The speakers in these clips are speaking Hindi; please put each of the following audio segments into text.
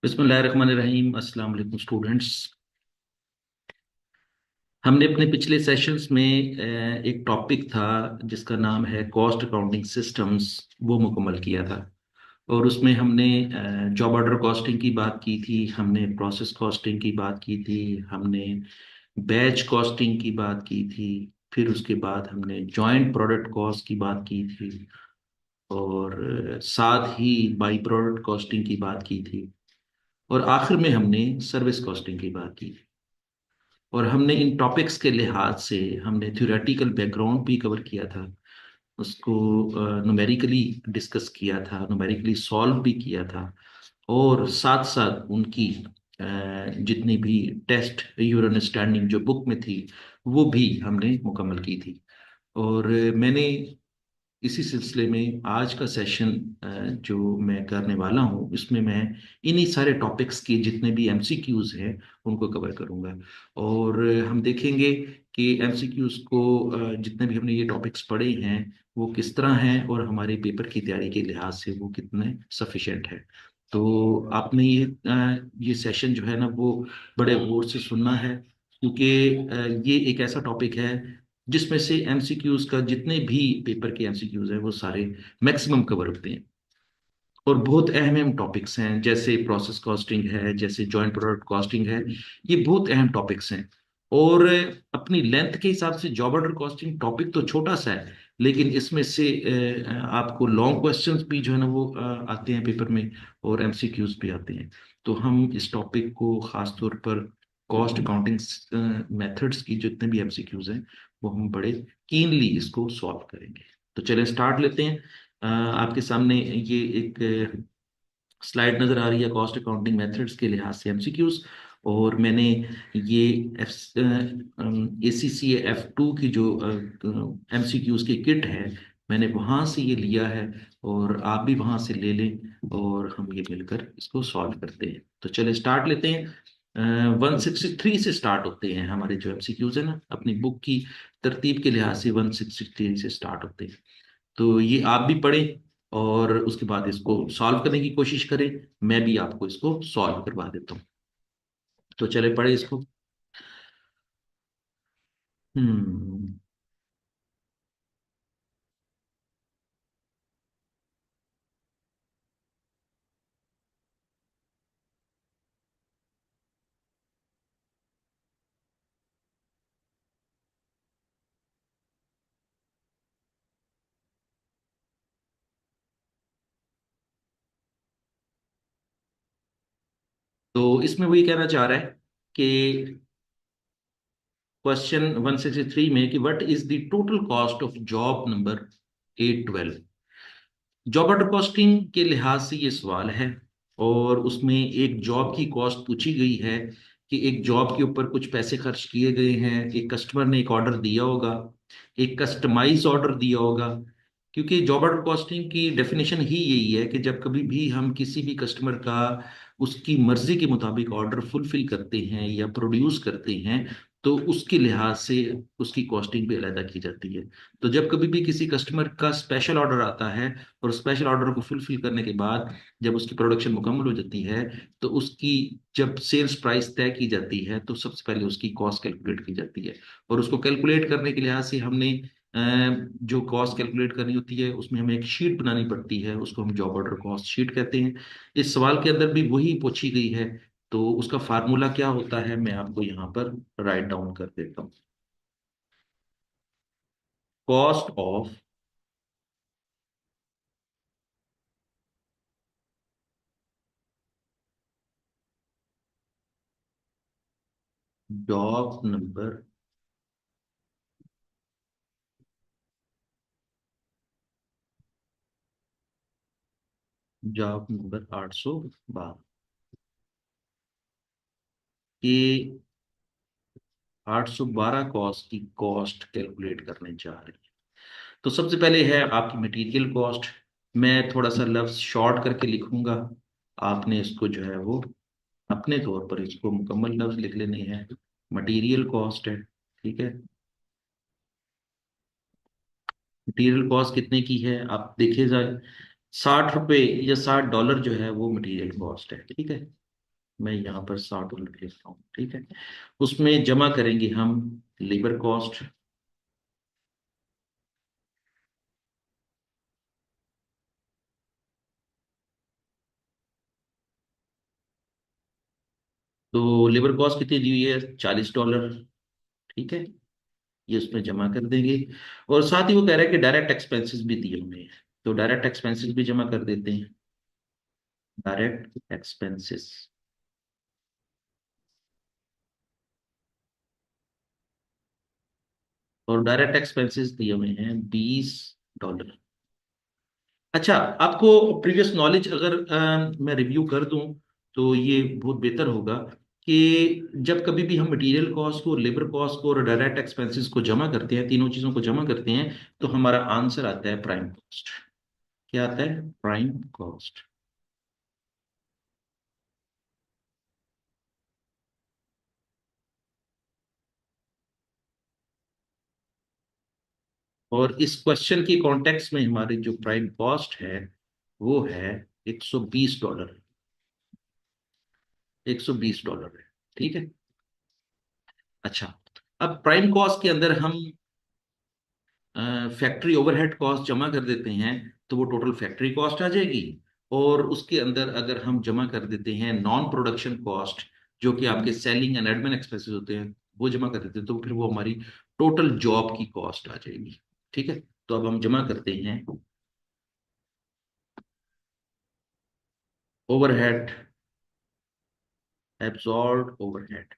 बिस्मिल्लाहिर्रहमानिर्रहीम। अस्सलाम वालेकुम स्टूडेंट्स। हमने अपने पिछले सेशंस में एक टॉपिक था जिसका नाम है कॉस्ट अकाउंटिंग सिस्टम्स, वो मुकम्मल किया था। और उसमें हमने जॉब ऑर्डर कॉस्टिंग की बात की थी, हमने प्रोसेस कॉस्टिंग की बात की थी, हमने बैच कॉस्टिंग की बात की थी, फिर उसके बाद हमने जॉइंट प्रोडक्ट कॉस्ट की बात की थी, और साथ ही बाई प्रोडक्ट कॉस्टिंग की बात की थी, और आखिर में हमने सर्विस कॉस्टिंग की बात की। और हमने इन टॉपिक्स के लिहाज से हमने थ्योरेटिकल बैकग्राउंड भी कवर किया था, उसको न्यूमेरिकली डिस्कस किया था, न्यूमेरिकली सॉल्व भी किया था, और साथ साथ उनकी जितनी भी टेस्ट यूर अंडरस्टैंडिंग जो बुक में थी वो भी हमने मुकम्मल की थी। और मैंने इसी सिलसिले में आज का सेशन जो मैं करने वाला हूँ, इसमें मैं इन्हीं सारे टॉपिक्स के जितने भी एमसीक्यूज हैं उनको कवर करूँगा। और हम देखेंगे कि एमसीक्यूज को जितने भी हमने ये टॉपिक्स पढ़े हैं वो किस तरह हैं, और हमारे पेपर की तैयारी के लिहाज से वो कितने सफिशेंट है। तो आपने ये सेशन जो है ना वो बड़े गौर से सुनना है, क्योंकि ये एक ऐसा टॉपिक है जिसमें से एमसीक्यूज का जितने भी पेपर के एमसीक्यूज हैं वो सारे मैक्सिमम कवर होते हैं। और बहुत अहम अहम टॉपिक्स हैं, जैसे प्रोसेस कॉस्टिंग है, जैसे जॉइंट प्रोडक्ट कॉस्टिंग है। ये बहुत अहम टॉपिक्स हैं। और अपनी लेंथ के हिसाब से जॉब ऑर्डर कॉस्टिंग टॉपिक तो छोटा सा है, लेकिन इसमें से आपको लॉन्ग क्वेश्चंस भी जो है ना वो आते हैं पेपर में, और एमसीक्यूज भी आते हैं। तो हम इस टॉपिक को खास तौर पर कॉस्ट अकाउंटिंग मेथड्स की जितने भी एमसीक्यूज हैं वो हम बड़े कीनली इसको सॉल्व करेंगे। तो चलें स्टार्ट लेते हैं। आपके सामने ये एक स्लाइड नजर आ रही है कॉस्ट अकाउंटिंग मेथड्स के लिहाज से एमसीक्यूज। और मैंने ये एफ ACCA F2 की जो एमसीक्यूज की किट है, मैंने वहां से ये लिया है, और आप भी वहां से ले लें और हम ये मिलकर इसको सॉल्व करते हैं। तो चले स्टार्ट लेते हैं। 163 से स्टार्ट होते हैं हमारे जो एमसीक्यूज है ना, अपनी बुक की तरतीब के लिहाज से 163 से स्टार्ट होते हैं। तो ये आप भी पढ़ें और उसके बाद इसको सॉल्व करने की कोशिश करें। मैं भी आपको इसको सॉल्व करवा देता हूँ। तो चले पढ़े इसको। हम्म। तो इसमें वो ये कहना चाह रहा है कि क्वेश्चन 163 में कि what is the total cost of job number 812। Job order costing के लिहाज से ये सवाल है, और उसमें एक जॉब की कॉस्ट पूछी गई है कि एक जॉब के ऊपर कुछ पैसे खर्च किए गए हैं, एक कस्टमर ने एक ऑर्डर दिया होगा, एक कस्टमाइज ऑर्डर दिया होगा। क्योंकि जॉब ऑर्डर कॉस्टिंग की डेफिनेशन ही यही है कि जब कभी भी हम किसी भी कस्टमर का उसकी मर्जी के मुताबिक ऑर्डर फुलफिल करते हैं या प्रोड्यूस करते हैं, तो उसके लिहाज से उसकी कॉस्टिंग भी अलग की जाती है। तो जब कभी भी किसी कस्टमर का स्पेशल ऑर्डर आता है, और स्पेशल ऑर्डर को फुलफिल करने के बाद जब उसकी प्रोडक्शन मुकम्मल हो जाती है, तो उसकी जब सेल्स प्राइस तय की जाती है तो सबसे पहले उसकी कॉस्ट कैलकुलेट की जाती है। और उसको कैलकुलेट करने के लिहाज से हमने अ, जो कॉस्ट कैलकुलेट करनी होती है उसमें हमें एक शीट बनानी पड़ती है, उसको हम जॉब ऑर्डर कॉस्ट शीट कहते हैं। इस सवाल के अंदर भी वही पूछी गई है। तो उसका फार्मूला क्या होता है मैं आपको यहाँ पर राइट डाउन कर देता हूँ। Cost of job number job number 812। ये 812 कॉस्ट की कॉस्ट कैलकुलेट करने जा रही है। तो सबसे पहले है आपकी मटेरियल कॉस्ट। मैं थोड़ा सा लफ्ज शॉर्ट करके लिखूंगा, आपने इसको जो है वो अपने तौर पर इसको मुकम्मल लफ्ज लिख लेने हैं। मटेरियल कॉस्ट है, ठीक है। मटेरियल कॉस्ट कितने की है आप देखिए जाए, 60 रुपये या $60 जो है वो मटेरियल कॉस्ट है, ठीक है। मैं यहाँ पर $60 लिख रहा हूँ, ठीक है। उसमें जमा करेंगे हम लेबर कॉस्ट। तो लेबर कॉस्ट कितनी दी हुई है, $40, ठीक है। ये उसमें जमा कर देंगे। और साथ ही वो कह रहा है कि डायरेक्ट एक्सपेंसेस भी दिए हुए हैं, तो डायरेक्ट एक्सपेंसेस भी जमा कर देते हैं। डायरेक्ट एक्सपेंसेस, और डायरेक्ट एक्सपेंसेस दिए हुए हैं $20। अच्छा, आपको प्रीवियस नॉलेज अगर मैं रिव्यू कर दूं तो ये बहुत बेहतर होगा कि जब कभी भी हम मटेरियल कॉस्ट को, लेबर कॉस्ट को और डायरेक्ट एक्सपेंसेस को जमा करते हैं, तीनों चीजों को जमा करते हैं, तो हमारा आंसर आता है प्राइम कॉस्ट। क्या आता है, प्राइम कॉस्ट। और इस क्वेश्चन की कॉन्टेक्स्ट में हमारी जो प्राइम कॉस्ट है वो है $120। $120 है, ठीक है। अच्छा, अब प्राइम कॉस्ट के अंदर हम फैक्ट्री ओवरहेड कॉस्ट जमा कर देते हैं, तो वो टोटल फैक्ट्री कॉस्ट आ जाएगी। और उसके अंदर अगर हम जमा कर देते हैं नॉन प्रोडक्शन कॉस्ट, जो कि आपके सेलिंग एंड एडमिन एक्सपेंसेस होते हैं, वो जमा कर देते हैं, तो फिर वो हमारी टोटल जॉब की कॉस्ट आ जाएगी, ठीक है। तो अब हम जमा करते हैं ओवरहेड, एब्जॉर्ब ओवरहेड,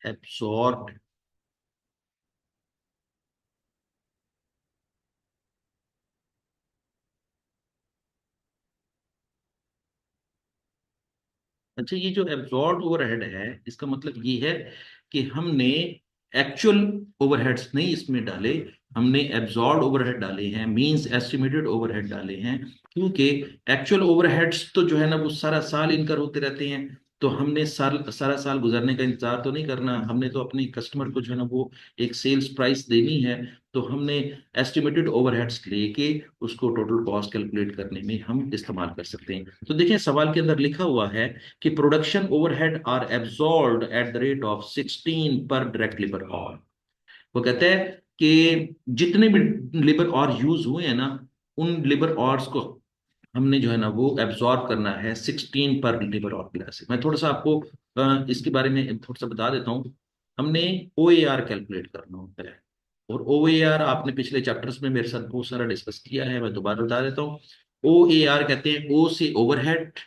एब्जॉर्ब। अच्छा, ये जो एब्जॉर्ब ओवरहेड है, इसका मतलब ये है कि हमने एक्चुअल ओवरहेड्स नहीं इसमें डाले, हमने एब्जॉर्ब ओवरहेड डाले हैं, मींस एस्टिमेटेड ओवरहेड डाले हैं। क्योंकि एक्चुअल ओवरहेड्स तो जो है ना वो सारा साल इनकर होते रहते हैं, तो हमने सारा साल गुजरने का इंतजार तो नहीं करना, हमने तो अपने कस्टमर को जो है ना वो एक सेल्स प्राइस देनी है। तो हमने एस्टिमेटेड ओवरहेड्स लेके उसको टोटल कॉस्ट कैलकुलेट करने में हम इस्तेमाल कर सकते हैं। तो देखिए सवाल के अंदर लिखा हुआ है कि production overhead are absorbed at the rate of 16 पर डायरेक्ट लेबर आवर। वो कहते हैं कि जितने भी लेबर आवर यूज हुए हैं ना, उन लेबर आवर्स को हमने जो है ना वो एब्जॉर्ब करना है 16 पर लेबर आवर क्लास से। मैं थोड़ा सा आपको इसके बारे में थोड़ा सा बता देता हूँ। हमने ओ ए आर कैलकुलेट करना होता है, और ओ ए आर आपने पिछले चैप्टर्स में मेरे साथ बहुत सारा डिस्कस किया है, मैं दोबारा बता देता हूँ। ओ ए आर कहते हैं ओ से ओवरहेड,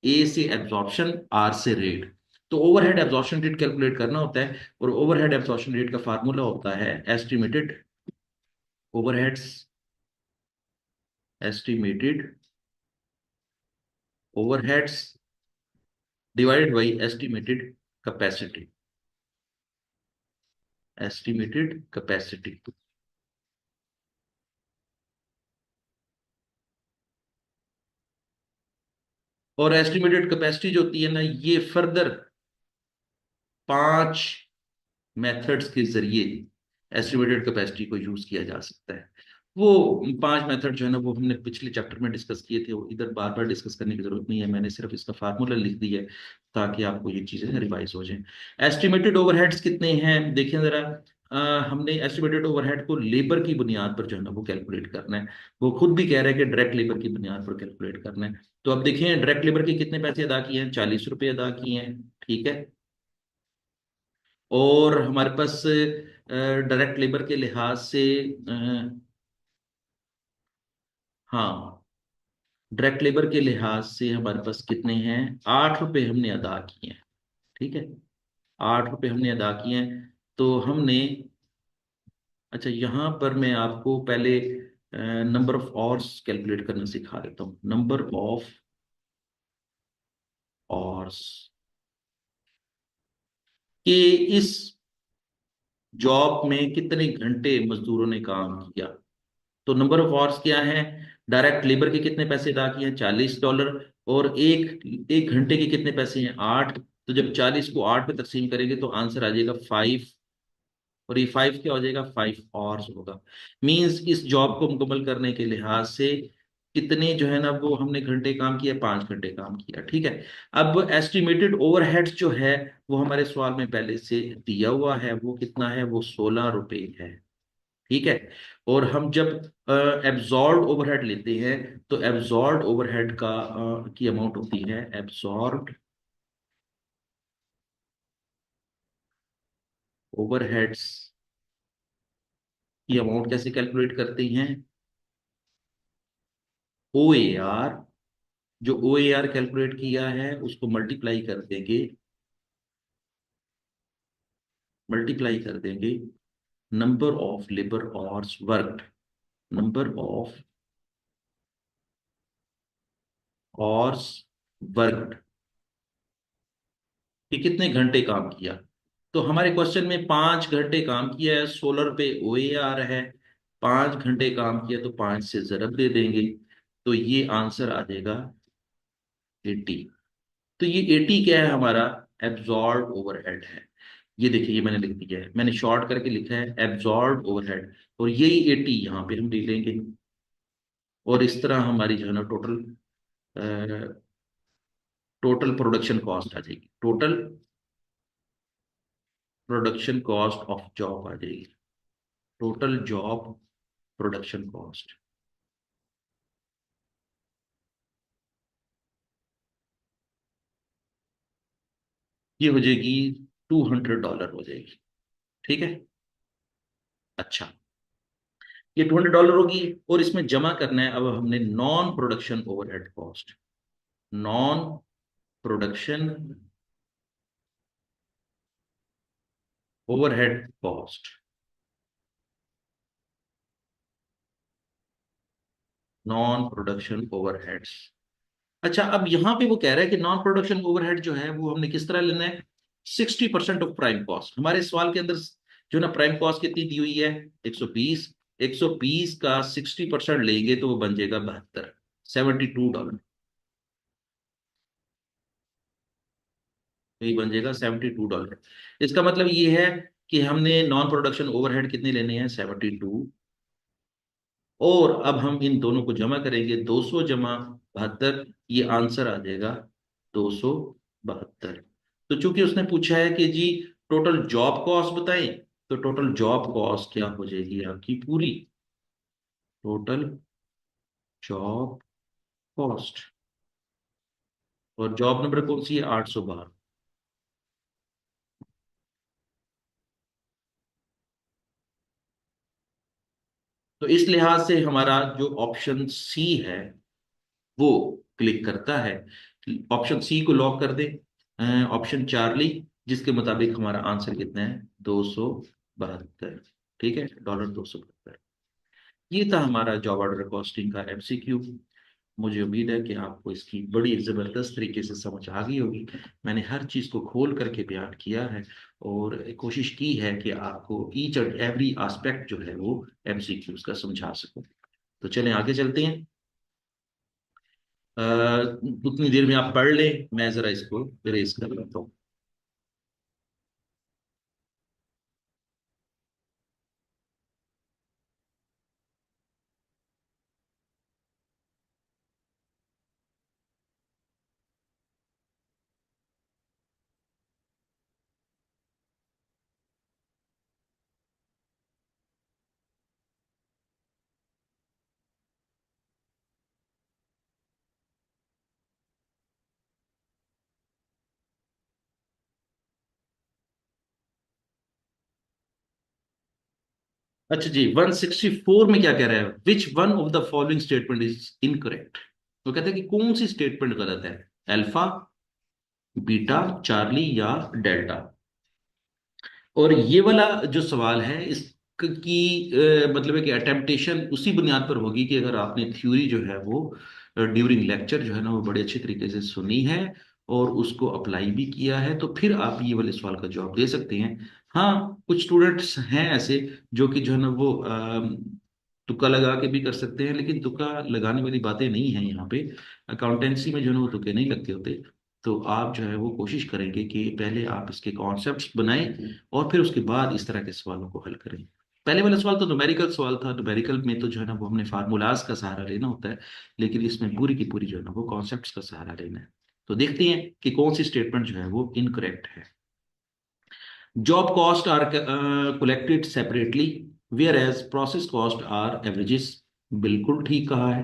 ए से एब्जॉर्प्शन, आर से रेट। तो ओवरहेड एब्जॉर्प्शन रेट कैलकुलेट करना होता है, और ओवरहेड एब्जॉर्प्शन रेट का फार्मूला होता है estimated overheads, estimated overheads divided by estimated capacity, estimated capacity. और एस्टिमेटेड कैपेसिटी जो होती है ना, ये फर्दर 5 मेथड्स के जरिए एस्टिमेटेड कैपेसिटी को यूज किया जा सकता है। वो 5 मेथड जो है ना वो हमने पिछले चैप्टर में डिस्कस किए थे, वो इधर बार बार डिस्कस करने की जरूरत नहीं है, मैंने सिर्फ इसका फार्मूला लिख दिया है ताकि आपको ये चीजें रिवाइज हो जाएं। एस्टिमेटेड ओवरहेड्स कितने हैं देखें जरा। हमने एस्टिमेटेड ओवरहेड को लेबर की बुनियाद पर जो है ना वो कैलकुलेट करना है। वो खुद भी कह रहे हैं कि डायरेक्ट लेबर की बुनियाद पर कैलकुलेट करना है। तो अब देखें डायरेक्ट लेबर के कितने पैसे अदा किए हैं, ₹40 अदा किए हैं, ठीक है। और हमारे पास डायरेक्ट लेबर के लिहाज से हाँ, डायरेक्ट लेबर के लिहाज से हमारे पास कितने हैं, ₹8 हमने अदा किए हैं, ठीक है। ₹8 हमने अदा किए हैं। तो हमने, अच्छा यहाँ पर मैं आपको पहले नंबर ऑफ आवर्स कैलकुलेट करना सिखा देता हूँ। नंबर ऑफ आवर्स, कि इस जॉब में कितने घंटे मजदूरों ने काम किया। तो नंबर ऑफ आवर्स क्या है, डायरेक्ट लेबर के कितने पैसे अदा किए हैं, $40। और एक एक घंटे के कितने पैसे हैं, 8। तो जब 40 को 8 पे तकसीम करेंगे तो आंसर आ जाएगा 5। और ये 5 क्या हो जाएगा, 5 आवर्स होगा। मींस इस जॉब को मुकम्मल करने के लिहाज से कितने जो है ना वो हमने घंटे काम किया, 5 घंटे काम किया, ठीक है। अब एस्टिमेटेड ओवरहेड्स जो है वो हमारे सवाल में पहले से दिया हुआ है, वो कितना है, वो 16 रुपए है, ठीक है। और हम जब एब्जॉर्ब ओवरहेड लेते हैं तो एब्जॉर्ब ओवरहेड का की अमाउंट होती है, एब्जॉर्ब ओवरहेड्स की अमाउंट कैसे कैलकुलेट करते हैं, ओ ए आर, जो ओ ए आर कैलकुलेट किया है उसको मल्टीप्लाई कर देंगे number of labour hours worked, number of hours worked, कि कितने घंटे काम किया। तो हमारे क्वेश्चन में 5 घंटे काम किया है, 16 रुपये ओ ए आर है, 5 घंटे काम किया तो 5 से जरब दे देंगे, तो ये आंसर आ जाएगा 80। तो ये 80 क्या है हमारा, एब्जॉर्ब ओवरहेड है। ये देखिए, ये मैंने लिख दिया है, मैंने शॉर्ट करके लिखा है एब्जॉर्ब ओवरहेड, और यही 80 यहाँ पे हम ले लेंगे। और इस तरह हमारी जो है ना टोटल प्रोडक्शन कॉस्ट आ जाएगी, total production cost of job आ जाएगी, टोटल जॉब प्रोडक्शन कॉस्ट। ये हो जाएगी $200 हो जाएगी, ठीक है। अच्छा, ये $200 होगी, और इसमें जमा करना है अब हमने non production overhead cost, non production overhead cost, non production overheads. अच्छा, अब यहाँ पे वो कह रहा है कि नॉन प्रोडक्शन ओवरहेड जो है वो हमने किस तरह लेना है, 60% ऑफ प्राइम कॉस्ट। हमारे सवाल के अंदर जो ना प्राइम कॉस्ट कितनी दी हुई है, 120, 120 का 60% लेंगे तो वो बन जाएगा 72, $72, यही बन जाएगा $72। इसका मतलब ये है कि हमने नॉन प्रोडक्शन ओवरहेड कितने लेने हैं, 72, और अब हम इन दोनों को जमा करेंगे, 200 जमा 72, ये आंसर आ जाएगा 272। तो चूंकि उसने पूछा है कि जी टोटल जॉब कॉस्ट बताएं, तो टोटल जॉब कॉस्ट क्या हो जाएगी आपकी पूरी, टोटल जॉब कॉस्ट, और जॉब नंबर कौन सी है, 812। तो इस लिहाज से हमारा जो ऑप्शन सी है वो क्लिक करता है, ऑप्शन सी को लॉक कर दे, ऑप्शन चार्ली, जिसके मुताबिक हमारा आंसर कितना है, 272, ठीक है, $272। ये था हमारा जॉब ऑर्डर कॉस्टिंग का एमसीक्यू। मुझे उम्मीद है कि आपको इसकी बड़ी जबरदस्त तरीके से समझ आ गई होगी। मैंने हर चीज को खोल करके बयान किया है, और कोशिश की है कि आपको ईच एंड एवरी एस्पेक्ट जो है वो एमसीक्यूज का समझा सकूं। तो चलें आगे चलते हैं। उतनी देर में आप पढ़ लें, मैं जरा इसको इरेज कर लेता हूँ। अच्छा जी, 164 में क्या कह रहा है, which one of the following statement is incorrect. तो कहते हैं कि कौन सी स्टेटमेंट गलत है, अल्फा, बीटा, चार्ली या डेल्टा। और ये वाला जो सवाल है इसकी मतलब है कि अटेम्पटेशन उसी बुनियाद पर होगी कि अगर आपने थ्योरी जो है वो ड्यूरिंग लेक्चर जो है ना वो बड़े अच्छे तरीके से सुनी है और उसको अप्लाई भी किया है, तो फिर आप ये वाले सवाल का जवाब दे सकते हैं। हाँ, कुछ स्टूडेंट्स हैं ऐसे जो कि जो है ना वो तुक्का लगा के भी कर सकते हैं, लेकिन तुक्का लगाने वाली बातें नहीं है यहाँ पे। अकाउंटेंसी में जो है ना वो तुक्के नहीं लगते होते। तो आप जो है वो कोशिश करेंगे कि पहले आप इसके कॉन्सेप्ट्स बनाएं और फिर उसके बाद इस तरह के सवालों को हल करें। पहले वाला सवाल तो न्यूमेरिकल सवाल था, न्यूमेरिकल में तो जो है ना वो हमने फार्मूलाज का सहारा लेना होता है, लेकिन इसमें पूरी की पूरी जो है ना वो कॉन्सेप्ट्स का सहारा लेना है। तो देखते हैं कि कौन सी स्टेटमेंट जो है वो इनकरेक्ट है। Job cost are collected separately whereas process cost are averages. बिल्कुल ठीक कहा है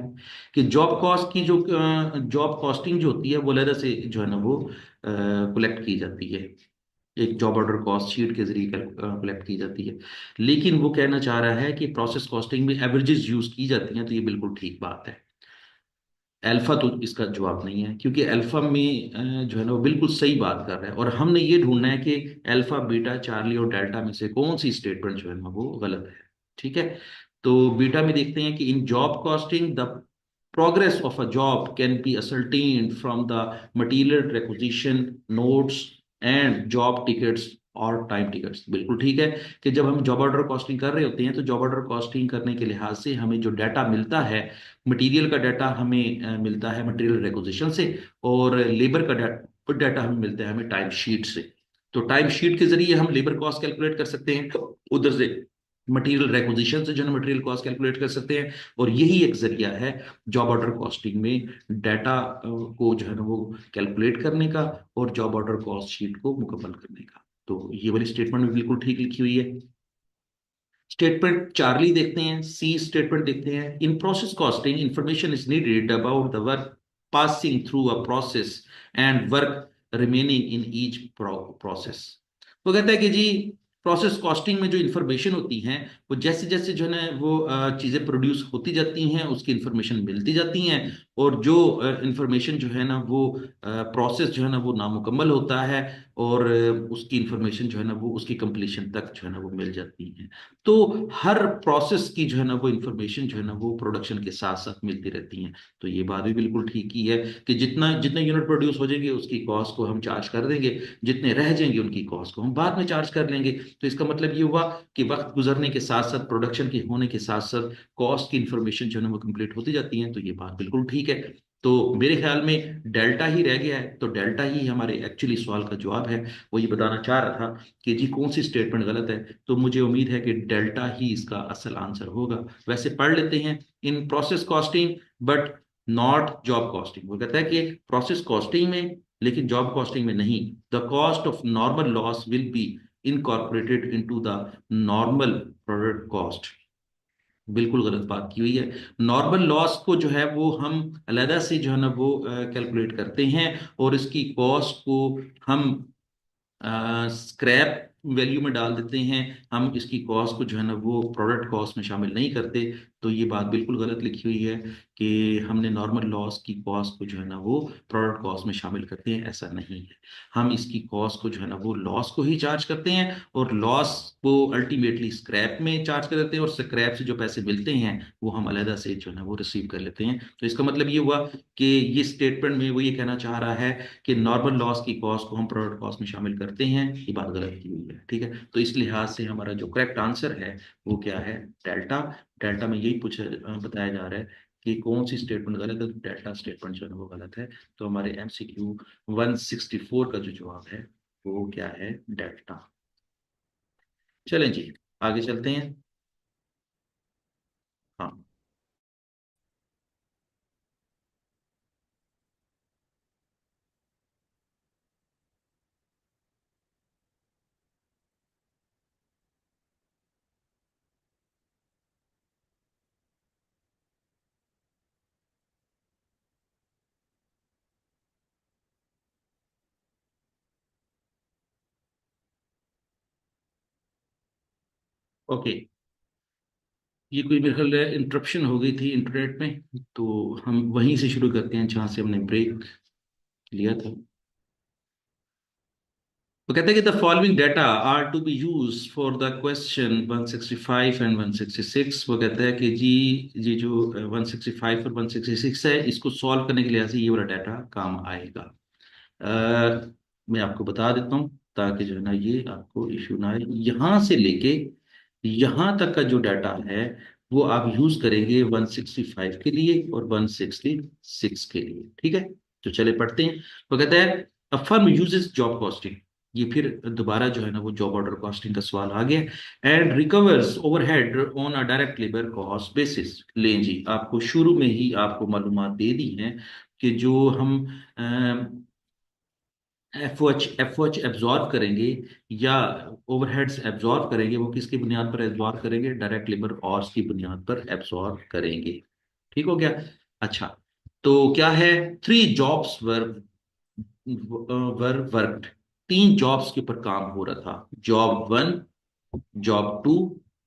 कि जॉब कॉस्ट की जो जॉब कॉस्टिंग जो होती है वो अलग से जो है ना वो कलेक्ट की जाती है, एक जॉब ऑर्डर कॉस्ट शीट के जरिए कलेक्ट की जाती है। लेकिन वो कहना चाह रहा है कि प्रोसेस कॉस्टिंग में एवरेजेस यूज की जाती हैं, तो ये बिल्कुल ठीक बात है। अल्फा तो इसका जवाब नहीं है, क्योंकि अल्फा में जो है ना वो बिल्कुल सही बात कर रहा है, और हमने ये ढूंढना है कि अल्फा बीटा चार्ली और डेल्टा में से कौन सी स्टेटमेंट जो है ना वो गलत है। ठीक है, तो बीटा में देखते हैं कि in job costing the progress of a job can be ascertained from the material requisition notes and job tickets और टाइम टिकट्स। बिल्कुल ठीक है कि जब हम जॉब ऑर्डर कॉस्टिंग कर रहे होते हैं तो जॉब ऑर्डर कॉस्टिंग करने के लिहाज से हमें जो डाटा मिलता है, मटेरियल का डाटा हमें मिलता है मटेरियल रिक्विजिशन से, और लेबर का डाटा हमें मिलता है हमें टाइम शीट से। तो टाइम शीट के जरिए हम लेबर कॉस्ट कैलकुलेट कर सकते हैं, उधर से मटेरियल रिक्विजिशन से जो है मटेरियल कॉस्ट कैलकुलेट कर सकते हैं, और यही एक जरिया है जॉब ऑर्डर कॉस्टिंग में डाटा को जो है ना वो कैलकुलेट करने का और जॉब ऑर्डर कॉस्ट शीट को मुकम्मल करने का। तो ये वाली स्टेटमेंट भी बिल्कुल ठीक लिखी हुई है। स्टेटमेंट चार्ली देखते हैं, सी स्टेटमेंट देखते हैं। In process costing information is needed about the work passing through a process and work remaining in each process. वो कहता है कि जी प्रोसेस कॉस्टिंग में जो इंफॉर्मेशन होती हैं वो जैसे जैसे जो है ना वो चीज़ें प्रोड्यूस होती जाती हैं उसकी इंफॉर्मेशन मिलती जाती हैं, और जो इंफॉर्मेशन जो है ना वो प्रोसेस जो है ना वो नामुकम्मल होता है, और उसकी इंफॉर्मेशन जो है ना वो उसकी कंप्लीशन तक जो है ना वो मिल जाती है। तो हर प्रोसेस की जो है ना वो इंफॉर्मेशन जो है ना वो प्रोडक्शन के साथ साथ मिलती रहती हैं। तो ये बात भी बिल्कुल ठीक ही है कि जितना जितने यूनिट प्रोड्यूस हो जाएंगे उसकी कॉस्ट को हम चार्ज कर देंगे, जितने रह जाएंगे उनकी कॉस्ट को हम बाद में चार्ज कर लेंगे। तो इसका मतलब ये हुआ कि वक्त गुजरने के साथ साथ प्रोडक्शन के होने के साथ साथ कॉस्ट की इंफॉर्मेशन जो है ना वो कंप्लीट होती जाती है। तो ये बात बिल्कुल ठीक है। तो मेरे ख्याल में डेल्टा ही रह गया है, तो डेल्टा ही हमारे एक्चुअली सवाल का जवाब है। वो ये बताना चाह रहा था कि जी कौन सी स्टेटमेंट गलत है, तो मुझे उम्मीद है कि डेल्टा ही इसका असल आंसर होगा। वैसे पढ़ लेते हैं, in process costing but not job costing. वो कहता है कि प्रोसेस कॉस्टिंग में लेकिन जॉब कॉस्टिंग में नहीं, the cost of normal loss will be incorporated into the normal product cost. बिल्कुल गलत बात की हुई है। नॉर्मल लॉस को जो है वो हम अलहदा से जो है ना वो कैलकुलेट करते हैं, और इसकी कॉस्ट को हम स्क्रैप वैल्यू में डाल देते हैं। हम इसकी कॉस्ट को जो है ना वो प्रोडक्ट कॉस्ट में शामिल नहीं करते। तो ये बात बिल्कुल गलत लिखी हुई है कि हमने नॉर्मल लॉस की कॉस्ट को जो है ना वो प्रोडक्ट कॉस्ट में शामिल करते हैं, ऐसा नहीं है। हम इसकी कॉस्ट को जो है ना वो लॉस को ही चार्ज करते हैं, और लॉस को अल्टीमेटली स्क्रैप में चार्ज कर देते हैं, और स्क्रैप से जो पैसे मिलते हैं वो हम अलहदा से जो है ना वो रिसीव कर लेते हैं। तो इसका मतलब ये हुआ कि ये स्टेटमेंट में वो ये कहना चाह रहा है कि नॉर्मल लॉस की कॉस्ट को हम प्रोडक्ट कॉस्ट में शामिल करते हैं। ये बात गलत की हुई है। ठीक है, तो इस लिहाज से हमारा जो करेक्ट आंसर है वो क्या है, डेल्टा। डेल्टा में यही बताया जा रहा है कि कौन सी स्टेटमेंट गलत है, तो डेल्टा स्टेटमेंट जो है वो गलत है। तो हमारे MCQ 164 का जो जवाब है वो क्या है, डेल्टा। चलें जी, आगे चलते हैं। हाँ, ओके। ये कोई मेरे ख्याल इंटरप्शन हो गई थी इंटरनेट में, तो हम वहीं से शुरू करते हैं जहाँ से हमने ब्रेक लिया था। वो कहते हैं कि the following data are to be use for the question 165 and 166। वो कहता है कि जी ये जो 165 और 166 है इसको सॉल्व करने के लिए ऐसे ये वाला डाटा काम आएगा। मैं आपको बता देता हूँ ताकि जो है ना ये आपको इशू ना आए। यहाँ से लेके यहाँ तक का जो डाटा है वो आप यूज करेंगे 165 के लिए और 166 के लिए। ठीक है, तो चले पढ़ते हैं। वो कहता है a firm uses job costing. ये फिर दोबारा जो है ना वो जॉब ऑर्डर कॉस्टिंग का सवाल आ गया। And recovers overhead on a direct labour cost basis. लें जी, आपको शुरू में ही आपको मालूमात दे दी हैं कि जो हम एफ ओ एच एब्जॉर्ब करेंगे या ओवरहेड्स एब्जॉर्ब करेंगे, वो किसकी बुनियाद पर एब्जॉर्ब करेंगे? डायरेक्ट लेबर कॉस्ट की बुनियाद पर एब्जॉर्ब करेंगे। ठीक हो गया? अच्छा, तो क्या है? Three jobs were worked. तीन जॉब्स के ऊपर काम हो रहा था, job one, job two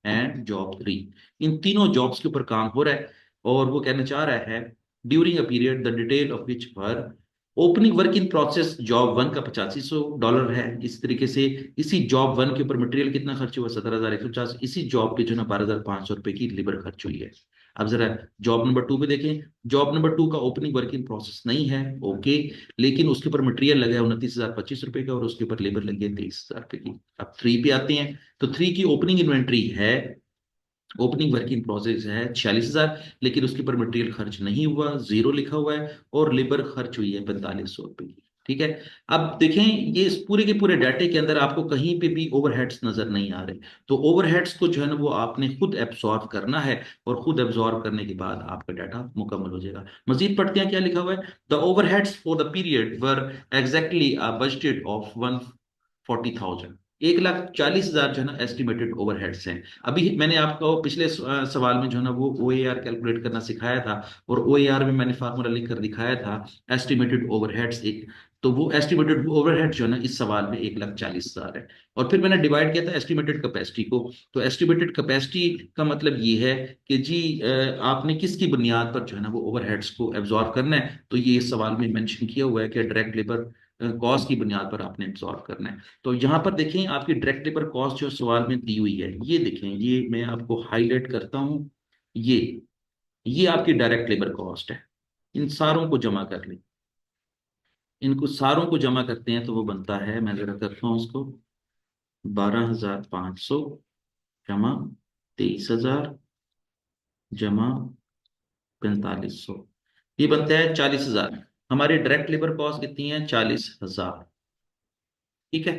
and job three. इन तीनों जॉब्स के ऊपर काम हो रहा है। और वो कहना चाह रहा है during a period the detail of which were opening work in process job one का $8500 है। इस तरीके से इसी जॉब वन के ऊपर मटेरियल कितना खर्च हुआ? 17,150। इसी जॉब पे जो है ना ₹12,500 की लेबर खर्च हुई है। अब जरा जॉब नंबर टू पे देखें। जॉब नंबर टू का ओपनिंग वर्क इन प्रोसेस नहीं है, ओके, लेकिन उसके ऊपर मटेरियल लगा है ₹29,025 का और उसके ऊपर लेबर लगी है ₹23,000 की। अब थ्री पे आते हैं, तो थ्री की ओपनिंग इन्वेंट्री है, ओपनिंग वर्क इन प्रोसेस है 46,000, लेकिन उसके ऊपर मटेरियल खर्च नहीं हुआ, जीरो लिखा हुआ है, और लेबर खर्च हुई है ₹4500 की। ठीक है? अब देखें, ये इस पूरे के पूरे डाटे के अंदर आपको कहीं पे भी ओवरहेड्स नजर नहीं आ रहे। तो ओवरहेड्स को जो है ना वो आपने खुद एब्सॉर्ब करना है, और खुद एब्सॉर्ब करने के बाद आपका डाटा मुकम्मल हो जाएगा। मजीद पढ़ते हैं क्या लिखा हुआ है। The overheads for the period were exactly budgeted of 140,000। 1,40,000 जो है ना एस्टिमेटेड ओवरहेड्स हैं। अभी मैंने आपको पिछले सवाल में जो है ना वो ओ ए आर कैलकुलेट करना सिखाया था, और ओ ए आर में मैंने फार्मूला लिख कर दिखाया था एस्टिमेटेड ओवरहेड्स एक। तो वो एस्टिमेटेड ओवरहेड जो है ना इस सवाल में 1,40,000 है। और फिर मैंने डिवाइड किया था एस्टिमेटेड कैपेसिटी को। तो एस्टिमेटेड कैपेसिटी का मतलब ये है कि जी आपने किसकी बुनियाद पर जो है ना वो ओवरहेड्स को एब्जॉर्ब करना है। तो ये इस सवाल में मेंशन किया हुआ है कि डायरेक्ट लेबर कॉस्ट की बुनियाद पर आपने एब्जॉर्ब करना है। तो यहाँ पर देखें, आपकी डायरेक्ट लेबर कॉस्ट जो सवाल में दी हुई है, ये देखें, ये मैं आपको हाईलाइट करता हूँ। ये ये आपकी डायरेक्ट लेबर कॉस्ट है। इन सारों को जमा कर लें, इनको सारों को जमा करते हैं तो वो बनता है, मैं जरा करता हूँ उसको, 12,500 जमा 23,000 जमा 4500, ये बनता है 40,000। हमारी डायरेक्ट लेबर कॉस्ट कितनी है? 40,000। ठीक है?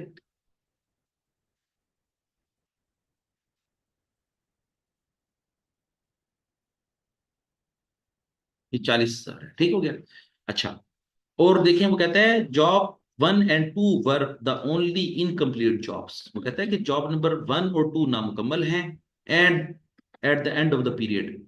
ये 40,000 है। ठीक हो गया? अच्छा, और देखें वो कहता है job one and two were the only incomplete jobs. वो कहता है कि जॉब नंबर वन और टू नामुकम्मल हैं, and at the end of the period.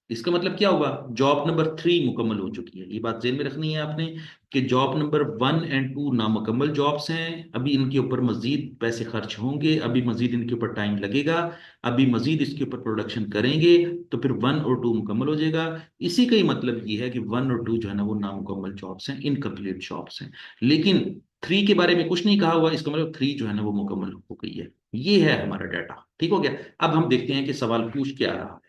इसका मतलब क्या हुआ? जॉब नंबर थ्री मुकम्मल हो चुकी है। ये बात ज़हन में रखनी है आपने कि job number one and two नामुकम्मल जॉब्स हैं, अभी इनके ऊपर मजीद पैसे खर्च होंगे, अभी मजीद इनके ऊपर टाइम लगेगा, अभी मजीद इसके ऊपर प्रोडक्शन करेंगे, तो फिर वन और टू मुकम्मल हो जाएगा। इसी का ही मतलब ये है कि वन और टू जो है ना वो नामुकम्मल जॉब्स हैं, इनकम्प्लीट जॉब्स हैं। लेकिन थ्री के बारे में कुछ नहीं कहा हुआ, इसका मतलब थ्री जो है ना वो मुकम्मल हो गई है। ये है हमारा डाटा। ठीक हो गया? अब हम देखते हैं कि सवाल पूछ क्या रहा है।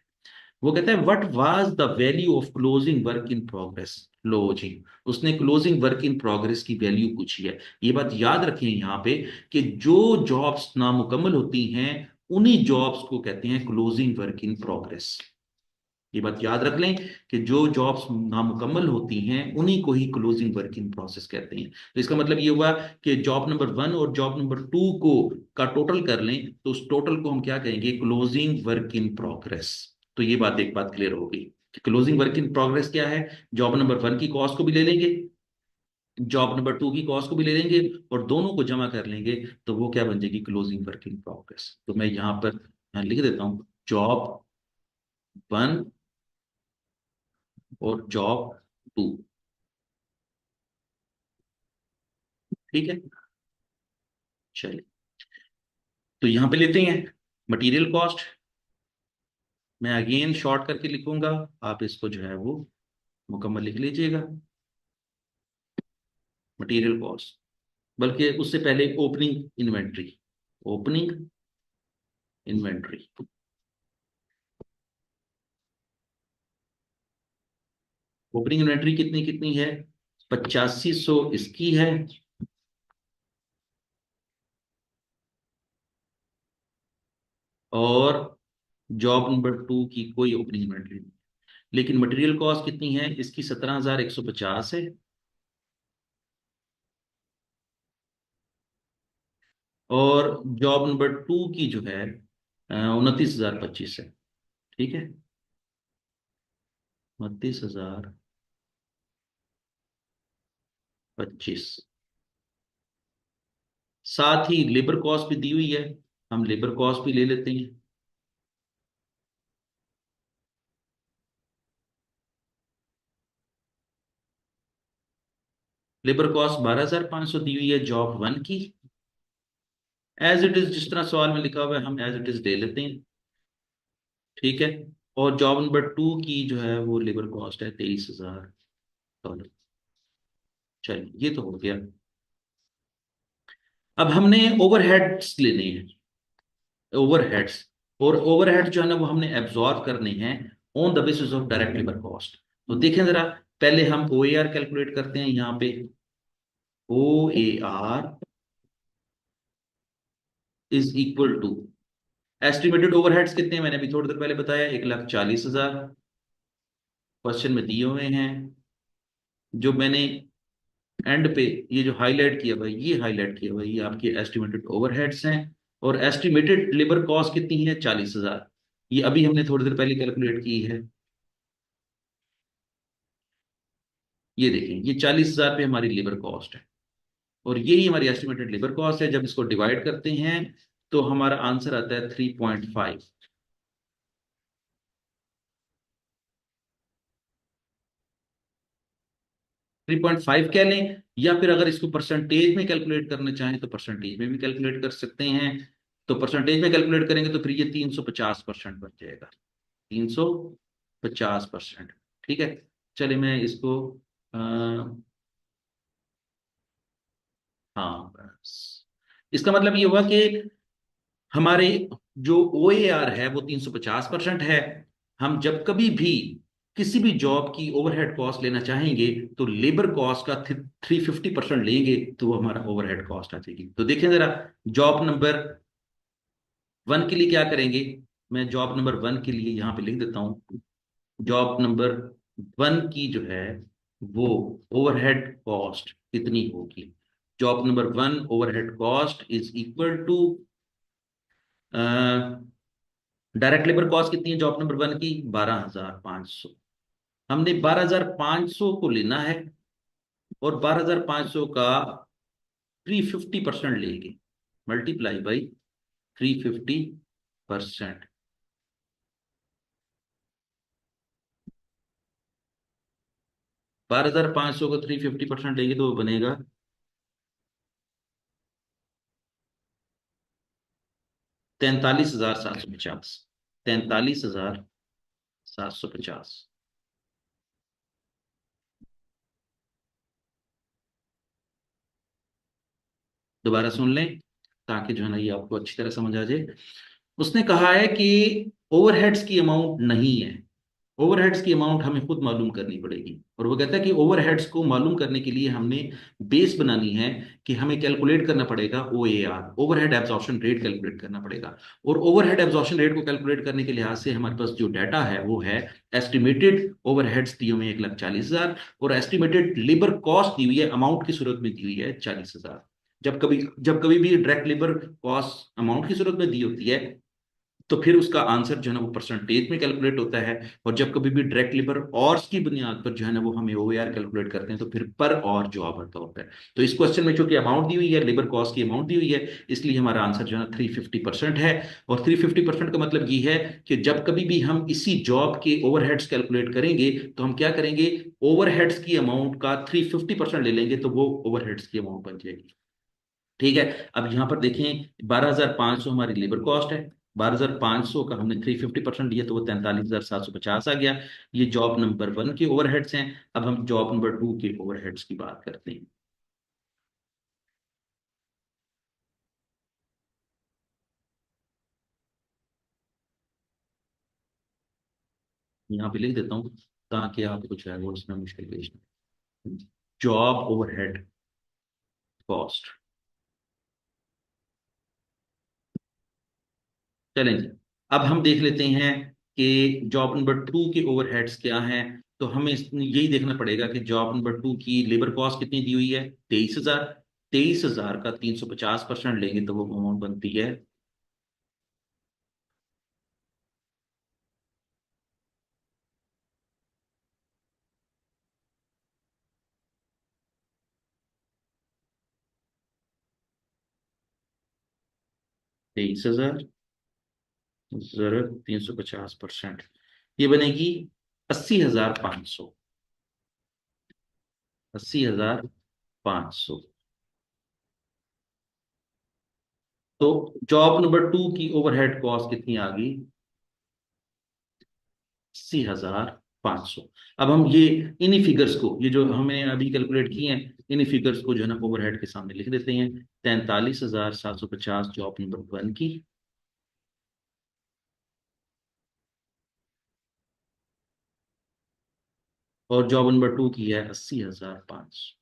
वो कहता है what was the value of closing work in progress. लो जी, उसने क्लोजिंग वर्क इन प्रोग्रेस की वैल्यू पूछी है। ये बात याद रखें यहाँ पे कि जो जॉब्स नामुकम्मल होती हैं उन्हीं जॉब्स को कहते हैं क्लोजिंग वर्क इन प्रोग्रेस। ये बात याद रख लें कि जो जॉब्स नामुकम्मल होती हैं उन्हीं को ही क्लोजिंग वर्क इन प्रोसेस कहते हैं। तो इसका मतलब ये हुआ कि जॉब नंबर वन और जॉब नंबर टू को का टोटल कर लें तो उस टोटल को हम क्या कहेंगे? Closing work in progress. तो ये बात, एक बात क्लियर हो गई कि क्लोजिंग वर्क इन प्रोग्रेस क्या है। जॉब नंबर वन की कॉस्ट को भी ले लेंगे, जॉब नंबर टू की कॉस्ट को भी ले लेंगे, और दोनों को जमा कर लेंगे, तो वो क्या बन जाएगी? Closing work in progress. तो मैं यहाँ पर लिख देता हूँ जॉब वन और जॉब टू। ठीक है? चलिए, तो यहां पे लेते हैं मटेरियल कॉस्ट। मैं अगेन शॉर्ट करके लिखूंगा, आप इसको जो है वो मुकम्मल लिख लीजिएगा। मटेरियल कॉस्ट, बल्कि उससे पहले opening inventory. Opening inventory, opening inventory कितनी कितनी है? 8500 इसकी है, और जॉब नंबर टू की कोई ओपनिंग इन्वेंट्री नहीं। लेकिन मटेरियल कॉस्ट कितनी है इसकी? 17,150 है। और जॉब नंबर 2 की जो है 29,025 है। ठीक है, 29,025। साथ ही लेबर कॉस्ट भी दी हुई है, हम लेबर कॉस्ट भी ले लेते हैं। लेबर कॉस्ट 12,500 दी हुई है जॉब 1 की। एज इट इज जिस तरह सवाल में लिखा हुआ है हम एज इट इज ले लेते हैं। ठीक है, और जॉब नंबर 2 की जो है वो लेबर कॉस्ट है $23,000। चलिए, ये तो हो गया। अब हमने ओवरहेड्स लेने हैं, ओवरहेड्स। और ओवरहेड जो है ना वो हमने एब्जॉर्ब करने हैं on the basis of direct labour cost. तो देखें जरा, पहले हम ओ ए आर कैलकुलेट करते हैं यहाँ पे। O A R is equal to estimated overheads कितने हैं, मैंने अभी थोड़ी देर पहले बताया, 1,40,000 क्वेश्चन में दिए हुए हैं। जो मैंने एंड पे ये जो हाईलाइट किया भाई, ये हाईलाइट किया भाई, ये आपके एस्टिमेटेड ओवरहेड्स हैं। और एस्टिमेटेड लेबर कॉस्ट कितनी है, 40,000। ये अभी हमने थोड़ी देर पहले कैलकुलेट की है। ये देखें, ये 40,000 पे हमारी लेबर कॉस्ट है, और यही हमारी एस्टिमेटेड लेबर कॉस्ट है। जब इसको डिवाइड करते हैं तो हमारा आंसर आता है 3.5। 3.5 कह लें, या फिर अगर इसको परसेंटेज में कैलकुलेट करना चाहें तो परसेंटेज में भी कैलकुलेट कर सकते हैं। तो परसेंटेज में कैलकुलेट करेंगे तो फिर ये 350% बन जाएगा, 350%। ठीक है, चलिए मैं इसको आ, हाँ बस, इसका मतलब ये हुआ कि हमारे जो ओ ए आर है वो 350% है। हम जब कभी भी किसी भी जॉब की ओवरहेड कॉस्ट लेना चाहेंगे तो लेबर कॉस्ट का 350% लेंगे, तो वो हमारा ओवरहेड कॉस्ट आ जाएगी। तो देखें जरा, जॉब नंबर 1 के लिए क्या करेंगे। मैं जॉब नंबर 1 के लिए यहाँ पे लिख देता हूँ। जॉब नंबर 1 की जो है वो ओवरहेड कॉस्ट कितनी होगी। Job number 1 overhead cost is equal to, direct labour cost कितनी है जॉब नंबर 1 की, 12,500। हमने 12,500 को लेना है, और 12,500 का 350% लेंगे, मल्टीप्लाई बाई 350%। 12,500 को 350% लेंगे तो वो बनेगा 43,750। 43,750। दोबारा सुन लें ताकि जो है ना ये आपको अच्छी तरह समझ आ जाए। उसने कहा है कि ओवरहेड्स की अमाउंट नहीं है, ओवरहेड्स की अमाउंट हमें खुद मालूम करनी पड़ेगी। और वो कहता है कि ओवरहेड्स को मालूम करने के लिए हमने बेस बनानी है, कि हमें कैलकुलेट करना पड़ेगा O A R, overhead absorption rate calculate करना पड़ेगा। और ओवरहेड एब्जॉर्प्शन रेट को कैलकुलेट करने के लिहाज से हमारे पास जो डाटा है वो है एस्टिमेटेड ओवरहेड्स दिए हुए हैं 1,40,000, और एस्टिमेटेड लेबर कॉस्ट दी हुई है, अमाउंट की सूरत में दी हुई है 40,000। जब कभी भी डायरेक्ट लेबर कॉस्ट अमाउंट की सूरत में दी होती है तो फिर उसका आंसर जो है ना वो परसेंटेज में कैलकुलेट होता है। और जब कभी भी डायरेक्ट लेबर और की बुनियाद पर जो है ना वो हमें ओएआर कैलकुलेट करते हैं तो फिर पर और जॉब आता होता है। तो इस क्वेश्चन में चूंकि अमाउंट दी हुई है, लेबर कॉस्ट की अमाउंट दी हुई है, इसलिए हमारा आंसर जो है ना 350% है। और 350% का मतलब ये है कि जब कभी भी हम इसी जॉब के ओवरहेड्स कैलकुलेट करेंगे तो हम क्या करेंगे, ओवरहेड्स की अमाउंट का 350% ले लेंगे, तो वो ओवरहेड्स की अमाउंट बन जाएगी। ठीक है, अब यहां पर देखें 12,500 हमारी लेबर कॉस्ट है, 12,500 का हमने 350% लिया तो वो 43,750 आ गया। ये जॉब नंबर 1 के ओवरहेड्स हैं। अब हम जॉब नंबर 2 के ओवरहेड्स की बात करते हैं। यहाँ पे लिख देता हूँ ताकि आपको जो है वो इसमें मुश्किल पेश ना। जॉब ओवरहेड कॉस्ट, चलें जी। अब हम देख लेते हैं कि जॉब नंबर 2 के ओवरहेड्स क्या हैं। तो हमें यही देखना पड़ेगा कि जॉब नंबर 2 की लेबर कॉस्ट कितनी दी हुई है, 23,000। 23,000 का 350% लेंगे तो वो अमाउंट बनती है 23,000 जरूर 350%, ये बनेगी 80,500। 80,500। तो जॉब नंबर 2 की ओवरहेड कॉस्ट कितनी आ गई? 80,500। अब हम ये इन्हीं फिगर्स को, ये जो हमने अभी कैलकुलेट किए हैं, इन्हीं फिगर्स को जो है ना ओवरहेड के सामने लिख देते हैं। 43,750 जॉब नंबर 1 की, और जॉब नंबर 2 की है 80,500।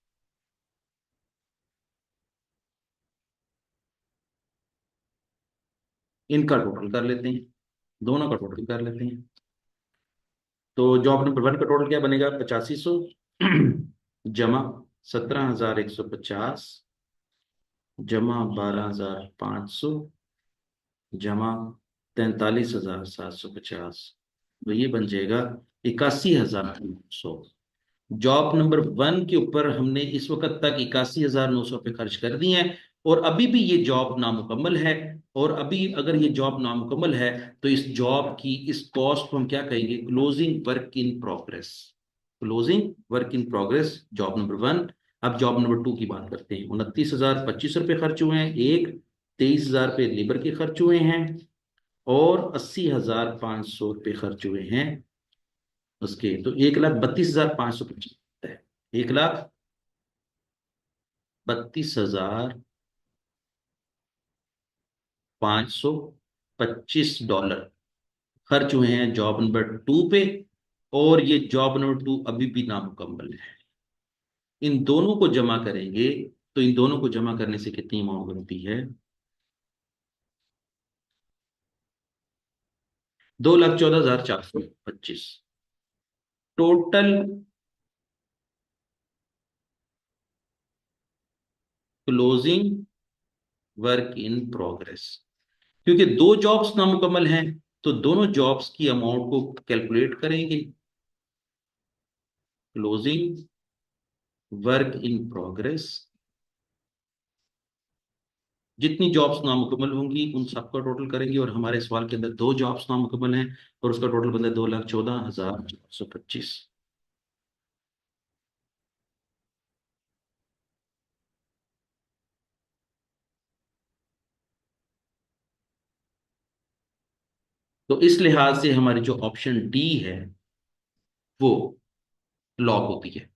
इनका टोटल कर लेते हैं, दोनों का टोटल कर लेते हैं। तो जॉब नंबर 1 का टोटल क्या बनेगा? 8500 जमा 17,150 जमा 12,500 जमा 43,750, तो ये बन जाएगा 81,900। जॉब नंबर 1 के ऊपर हमने इस वक्त तक 81,900 पे खर्च कर दिए हैं, और अभी भी ये जॉब नामुकम्मल है। और अभी अगर ये जॉब नामुकम्मल है तो इस जॉब की इस कॉस्ट को हम क्या कहेंगे? Closing work in progress. Closing work in progress, job number 1। अब जॉब नंबर 2 की बात करते हैं। 29,025 रुपये खर्च हुए हैं एक, 23,000 रुपये लेबर के खर्च हुए हैं, और 80,500 रुपये खर्च हुए हैं उसके। तो 1,32,500 है। 1,32,525 डॉलर खर्च हुए हैं जॉब नंबर 2 पे, और ये जॉब नंबर 2 अभी भी नामुकम्मल है। इन दोनों को जमा करेंगे तो इन दोनों को जमा करने से कितनी अमाउंट बनती है? 2,14,425 total closing work in progress. क्योंकि दो जॉब्स नामुकम्मल हैं, तो दोनों जॉब्स की अमाउंट को कैलकुलेट करेंगे। क्लोजिंग वर्क इन प्रोग्रेस, जितनी जॉब्स नामुकम्मल होंगी उन सबका टोटल करेंगे, और हमारे सवाल के अंदर दो जॉब्स नामुकम्मल हैं, और उसका टोटल बनता है 2,14,425। तो इस लिहाज से हमारी जो ऑप्शन डी है वो लॉक होती है।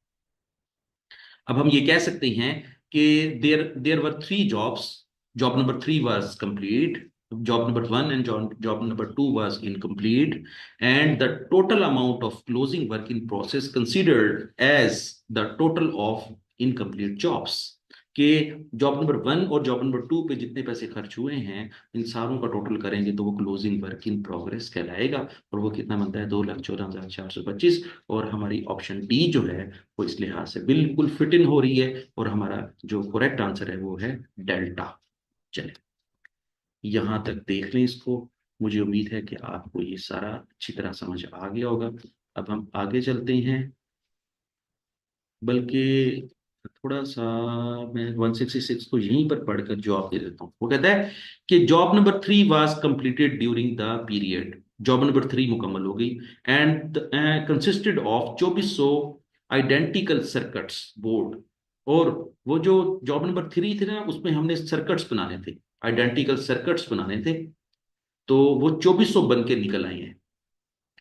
अब हम ये कह सकते हैं कि देर देर वर 3 jobs. Job number 3 was complete, job number 1 and job number 2 was incomplete, and the total amount of closing work in process considered as the total of incomplete jobs। कि जॉब नंबर 1 और जॉब नंबर 2 पे जितने पैसे खर्च हुए हैं, इन सारों का टोटल करेंगे तो वो क्लोजिंग वर्क इन प्रोग्रेस कहलाएगा। और वो कितना बनता है? 2,14,425। और हमारी ऑप्शन डी जो है वो इस लिहाज से बिल्कुल फिट इन हो रही है, और हमारा जो करेक्ट आंसर है वो है डेल्टा। चले, यहां तक देख लें इसको। मुझे उम्मीद है कि आपको ये सारा अच्छी तरह समझ आ गया होगा। अब हम आगे चलते हैं, बल्कि थोड़ा सा मैं 166 को यहीं पर पढ़कर जवाब दे देता हूँ। वो कहता है कि job number 3 was completed during the period. Job number 3 मुकम्मल हो गई, and consisted of 2400 identical circuits board. और वो जो जॉब नंबर 3 थी ना, उसमें हमने सर्किट्स बनाने थे, आइडेंटिकल सर्किट्स बनाने थे, तो वो 2400 बन के निकल आए हैं।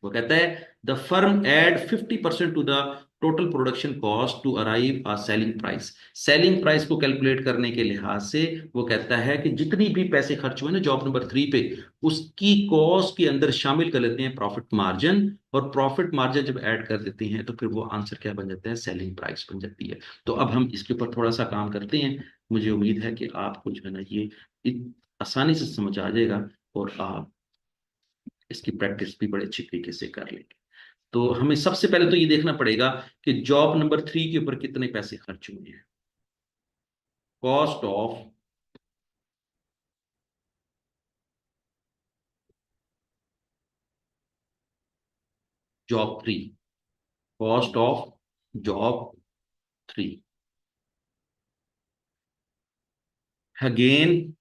वो कहता है the firm add 50% to the total production cost to arrive a selling price. Selling price को कैलकुलेट करने के लिहाज से वो कहता है कि जितनी भी पैसे खर्च हुए ना जॉब नंबर 3 पे, उसकी कॉस्ट के अंदर शामिल कर लेते हैं प्रॉफिट मार्जिन, और प्रॉफिट मार्जिन जब ऐड कर देते हैं तो फिर वो आंसर क्या बन जाता है? सेलिंग प्राइस बन जाती है। तो अब हम इसके ऊपर थोड़ा सा काम करते हैं। मुझे उम्मीद है कि आपको जो है ना ये आसानी से समझ आ जाएगा, और आप इसकी प्रैक्टिस भी बड़े अच्छी तरीके से कर लेंगे। तो हमें सबसे पहले तो ये देखना पड़ेगा कि जॉब नंबर 3 के ऊपर कितने पैसे खर्च हुए हैं। Cost of job 3, cost of job 3। Again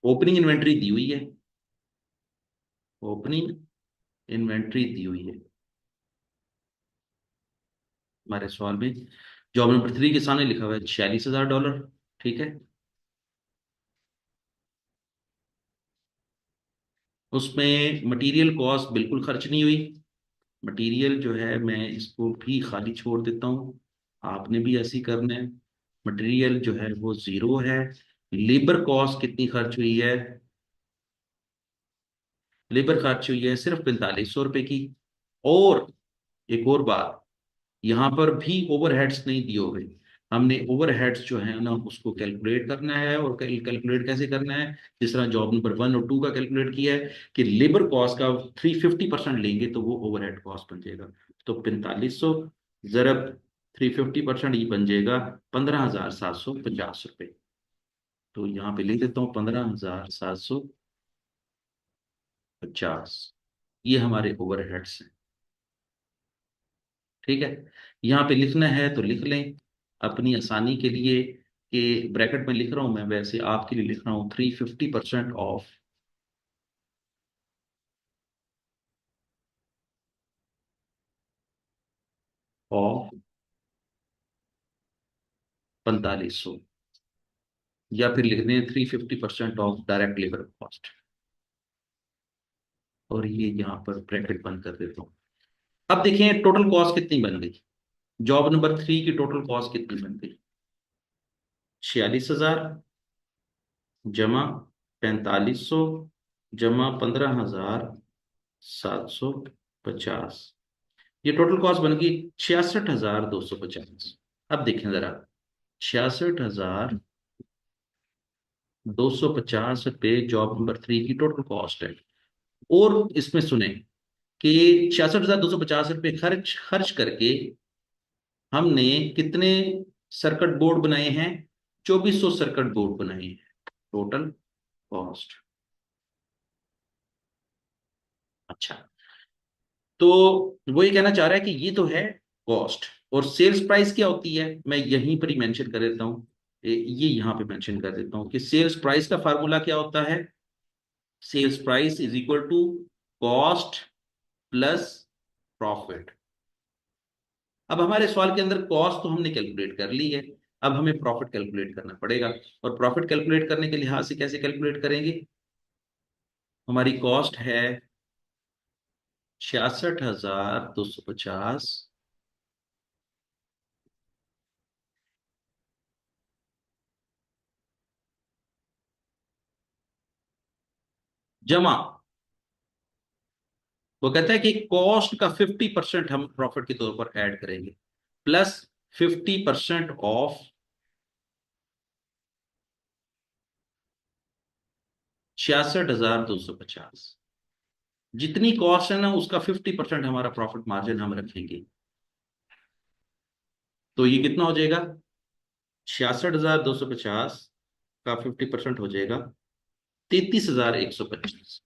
opening inventory दी हुई है, ओपनिंग इन्वेंट्री दी हुई है हमारे सवाल में। जॉब नंबर 3 के सामने लिखा हुआ है $46,000। ठीक है, उसमें मटेरियल कॉस्ट बिल्कुल खर्च नहीं हुई। मटेरियल जो है मैं इसको भी खाली छोड़ देता हूँ, आपने भी ऐसे ही करना है। मटेरियल जो है वो जीरो है। लेबर कॉस्ट कितनी खर्च हुई है? लेबर खर्च हुई है सिर्फ 4500 रुपए की। और एक और बात, यहाँ पर भी ओवरहेड्स नहीं दिए हुए। हमने ओवरहेड्स जो है ना उसको कैलकुलेट करना है, और कैलकुलेट कैसे करना है? जिस तरह जॉब नंबर 1 और 2 का कैलकुलेट किया है कि लेबर कॉस्ट का 350% लेंगे तो वो ओवरहेड कॉस्ट बन जाएगा। तो 4500 जरब 350% ये बन जाएगा 15,750 रुपये। तो यहाँ पे लिख देता हूँ 15,750, ये हमारे ओवरहेड्स हैं। ठीक है, यहाँ पे लिखना है तो लिख लें अपनी आसानी के लिए, कि ब्रैकेट में लिख रहा हूं मैं, वैसे आपके लिए लिख रहा हूं 350% ऑफ 4500, या फिर लिख दें 350% ऑफ डायरेक्ट लेबर कॉस्ट। और ये यहाँ पर ब्रैकेट बंद कर देता हूँ। अब देखिए टोटल कॉस्ट कितनी बन गई। जॉब नंबर 3 की टोटल कॉस्ट कितनी बन गई? 46,000 जमा 4500 जमा 15,750, ये टोटल कॉस्ट बन गई 66,250। अब देखें जरा, 66,250 रुपये जॉब नंबर 3 की टोटल कॉस्ट है। और इसमें सुने कि 66,250 रुपये खर्च खर्च करके हमने कितने सर्किट बोर्ड बनाए हैं? 2400 सर्किट बोर्ड बनाए हैं टोटल कॉस्ट। अच्छा, तो वो ये कहना चाह रहा है कि ये तो है कॉस्ट, और सेल्स प्राइस क्या होती है मैं यहीं पर ही मेंशन कर देता हूँ। ये यहां पे मेंशन कर देता हूँ कि सेल्स प्राइस का फार्मूला क्या होता है? Sales price is equal to cost plus profit. अब हमारे सवाल के अंदर कॉस्ट तो हमने कैलकुलेट कर ली है, अब हमें प्रॉफिट कैलकुलेट करना पड़ेगा। और प्रॉफिट कैलकुलेट करने के लिहाज से कैसे कैलकुलेट करेंगे? हमारी कॉस्ट है 66,250 जमा, वो कहता है कि कॉस्ट का 50% हम प्रॉफिट के तौर पर ऐड करेंगे, प्लस 50% ऑफ 66,250। जितनी कॉस्ट है ना उसका 50% हमारा प्रॉफिट मार्जिन हम रखेंगे। तो ये कितना हो जाएगा? 66,250 का 50% हो जाएगा 33,125।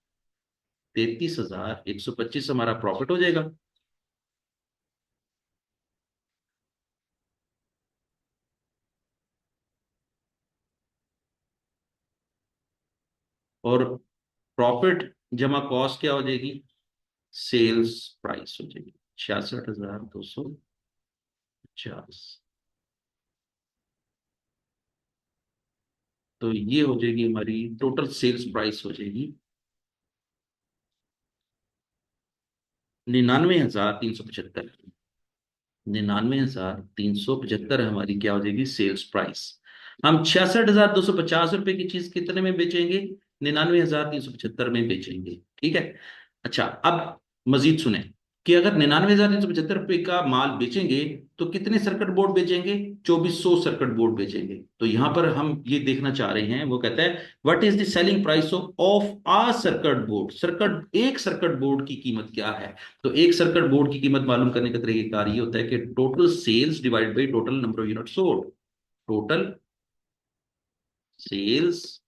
33,125 हमारा प्रॉफिट हो जाएगा। और प्रॉफिट जमा कॉस्ट क्या हो जाएगी? सेल्स प्राइस हो जाएगी 66,250। तो ये हो जाएगी हमारी टोटल सेल्स प्राइस हो जाएगी 99,375। 99,375 हमारी क्या हो जाएगी? Sales price. हम 66,250 रुपए की चीज कितने में बेचेंगे? 99,375 में बेचेंगे। ठीक है, अच्छा अब मजीद सुने कि अगर 99,375 रुपये का माल बेचेंगे तो कितने सर्किट बोर्ड बेचेंगे? 2400 सर्किट बोर्ड बेचेंगे। तो यहां पर हम ये देखना चाह रहे हैं, वो कहता है what is the selling price of a circuit board. Circuit, एक सर्किट बोर्ड की कीमत क्या है? तो एक सर्किट बोर्ड की कीमत मालूम करने का तरीका ये होता है कि total sales divide by total number of unit sold. Total sales,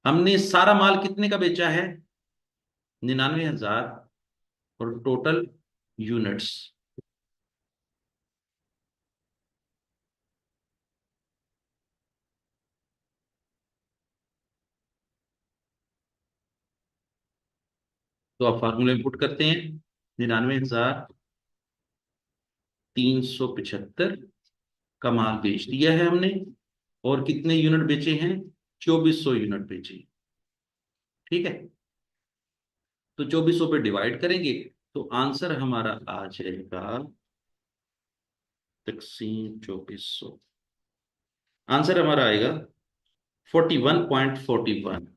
हमने सारा माल कितने का बेचा है? 99,000। और टोटल यूनिट्स, तो आप फार्मूला इनपुट करते हैं। 99,375 का माल बेच दिया है हमने। और कितने यूनिट बेचे हैं? 2400 यूनिट बेचे। ठीक है, तो 2400 पे डिवाइड करेंगे तो आंसर हमारा आ जाएगा तकसीम 2400। आंसर हमारा आएगा 41.41।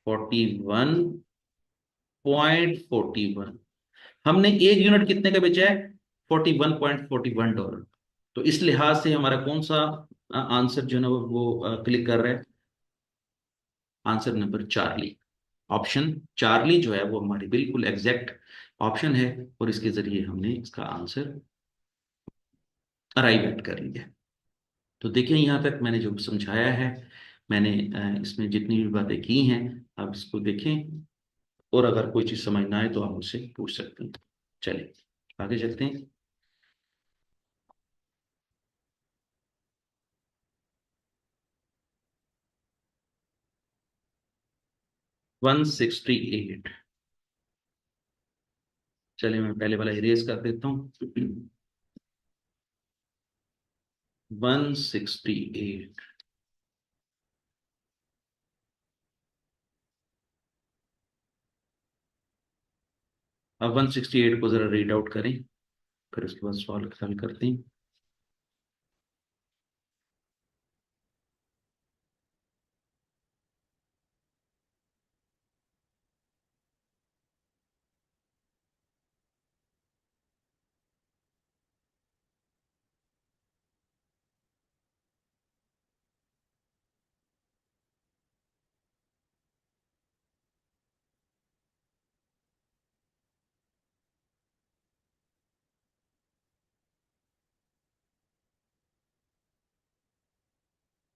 41.41। हमने एक यूनिट कितने का बेचा है? $41.41। तो इस लिहाज से हमारा कौन सा आंसर जो है ना वो क्लिक कर रहा है? Answer number Charlie. Option Charlie जो है वो हमारी बिल्कुल एग्जैक्ट ऑप्शन है। और इसके जरिए हमने इसका आंसर अराइव कर लिया। तो देखिए यहाँ तक मैंने जो समझाया है, मैंने इसमें जितनी भी बातें की हैं, आप इसको देखें। और अगर कोई चीज़ समझ ना आए तो आप मुझसे पूछ सकते हैं। चलिए आगे चलते हैं। 168। चलिए मैं पहले वाला इरेज कर देता हूँ। 168। अब 168 को जरा रीड आउट करें, फिर उसके बाद सॉल्व हल करते हैं।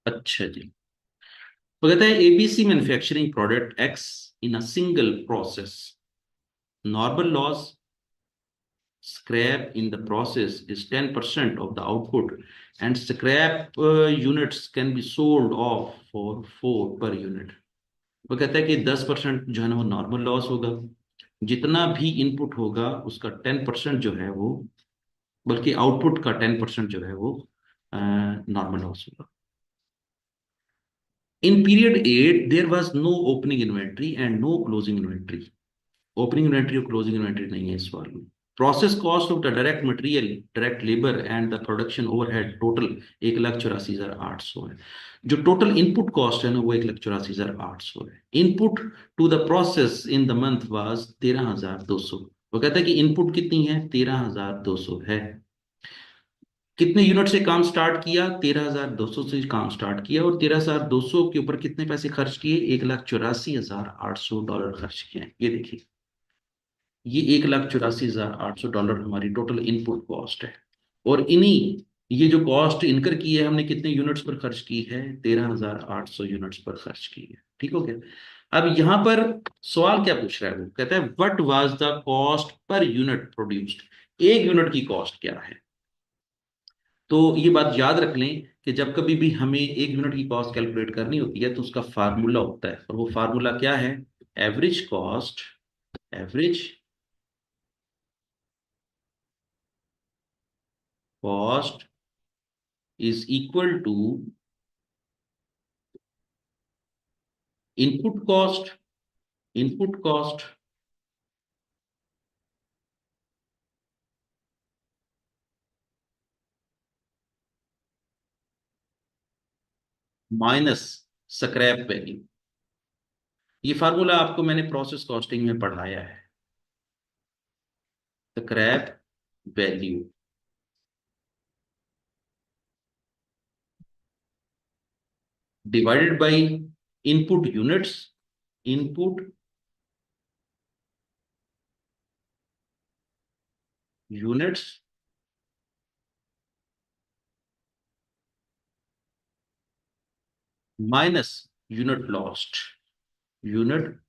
अच्छा जी, तो कहता है ABC manufacturing product x in a single process. Normal loss scrap in the process is 10% of the output, and scrap units can be sold off for 4 per unit। वो कहता है कि 10% जो है ना वो नॉर्मल लॉस होगा। जितना भी इनपुट होगा उसका 10% जो है वो, बल्कि आउटपुट का 10% जो है वो नॉर्मल लॉस होगा। In period 8 there was no opening inventory and no closing inventory. Opening inventory और क्लोजिंग इन्वेंट्री नहीं है इस सवाल में। Process cost of the direct material, direct labour and the production overhead total 1,84,800 है। जो टोटल इनपुट कॉस्ट है ना वो 1,84,800 है। Input to the process in the month was 13,200। वो कहता है कि इनपुट कितनी है? 13,200 है। कितने यूनिट से काम स्टार्ट किया? 13,200 से काम स्टार्ट किया। और 13,200 के ऊपर कितने पैसे खर्च किए? $1,84,800 खर्च किए हैं। ये देखिए, ये $1,84,800 हमारी टोटल इनपुट कॉस्ट है। और इन्हीं, ये जो कॉस्ट इनकर की है हमने कितने यूनिट्स पर खर्च की है? 13,800 यूनिट्स पर खर्च की है। ठीक हो गया। अब यहां पर सवाल क्या पूछ रहा है? वो कहता है what was the cost per unit produced. एक यूनिट की कॉस्ट क्या है? तो ये बात याद रख लें कि जब कभी भी हमें एक यूनिट की कॉस्ट कैलकुलेट करनी होती है तो उसका फार्मूला होता है। और वो फार्मूला क्या है? Average cost, average cost is equal to input cost, input cost minus scrap value. ये फार्मूला आपको मैंने प्रोसेस कॉस्टिंग में पढ़ाया है। Scrap value divided by input units, input units minus unit lost, unit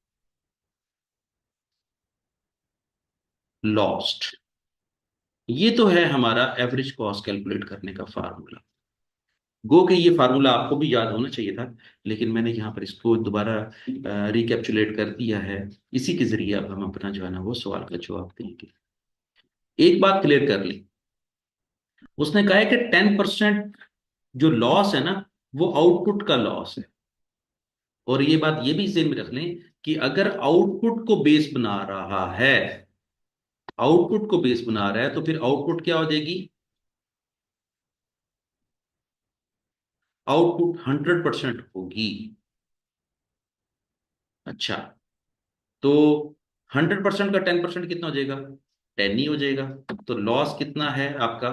lost. ये तो है हमारा एवरेज कॉस्ट कैलकुलेट करने का फार्मूला। गो कि ये फार्मूला आपको भी याद होना चाहिए था, लेकिन मैंने यहाँ पर इसको दोबारा रिकैप्चुलेट कर दिया है। इसी के जरिए अब हम अपना जो है ना वो सवाल का जवाब देंगे। एक बात क्लियर कर ली, उसने कहा है कि 10% जो लॉस है ना वो आउटपुट का लॉस है। और ये बात ये भी जेहन में रख लें कि अगर आउटपुट को बेस बना रहा है, आउटपुट को बेस बना रहा है, तो फिर आउटपुट क्या हो जाएगी? आउटपुट 100% होगी। अच्छा, तो 100% का 10% कितना हो जाएगा? 10 ही हो जाएगा। तो लॉस कितना है आपका?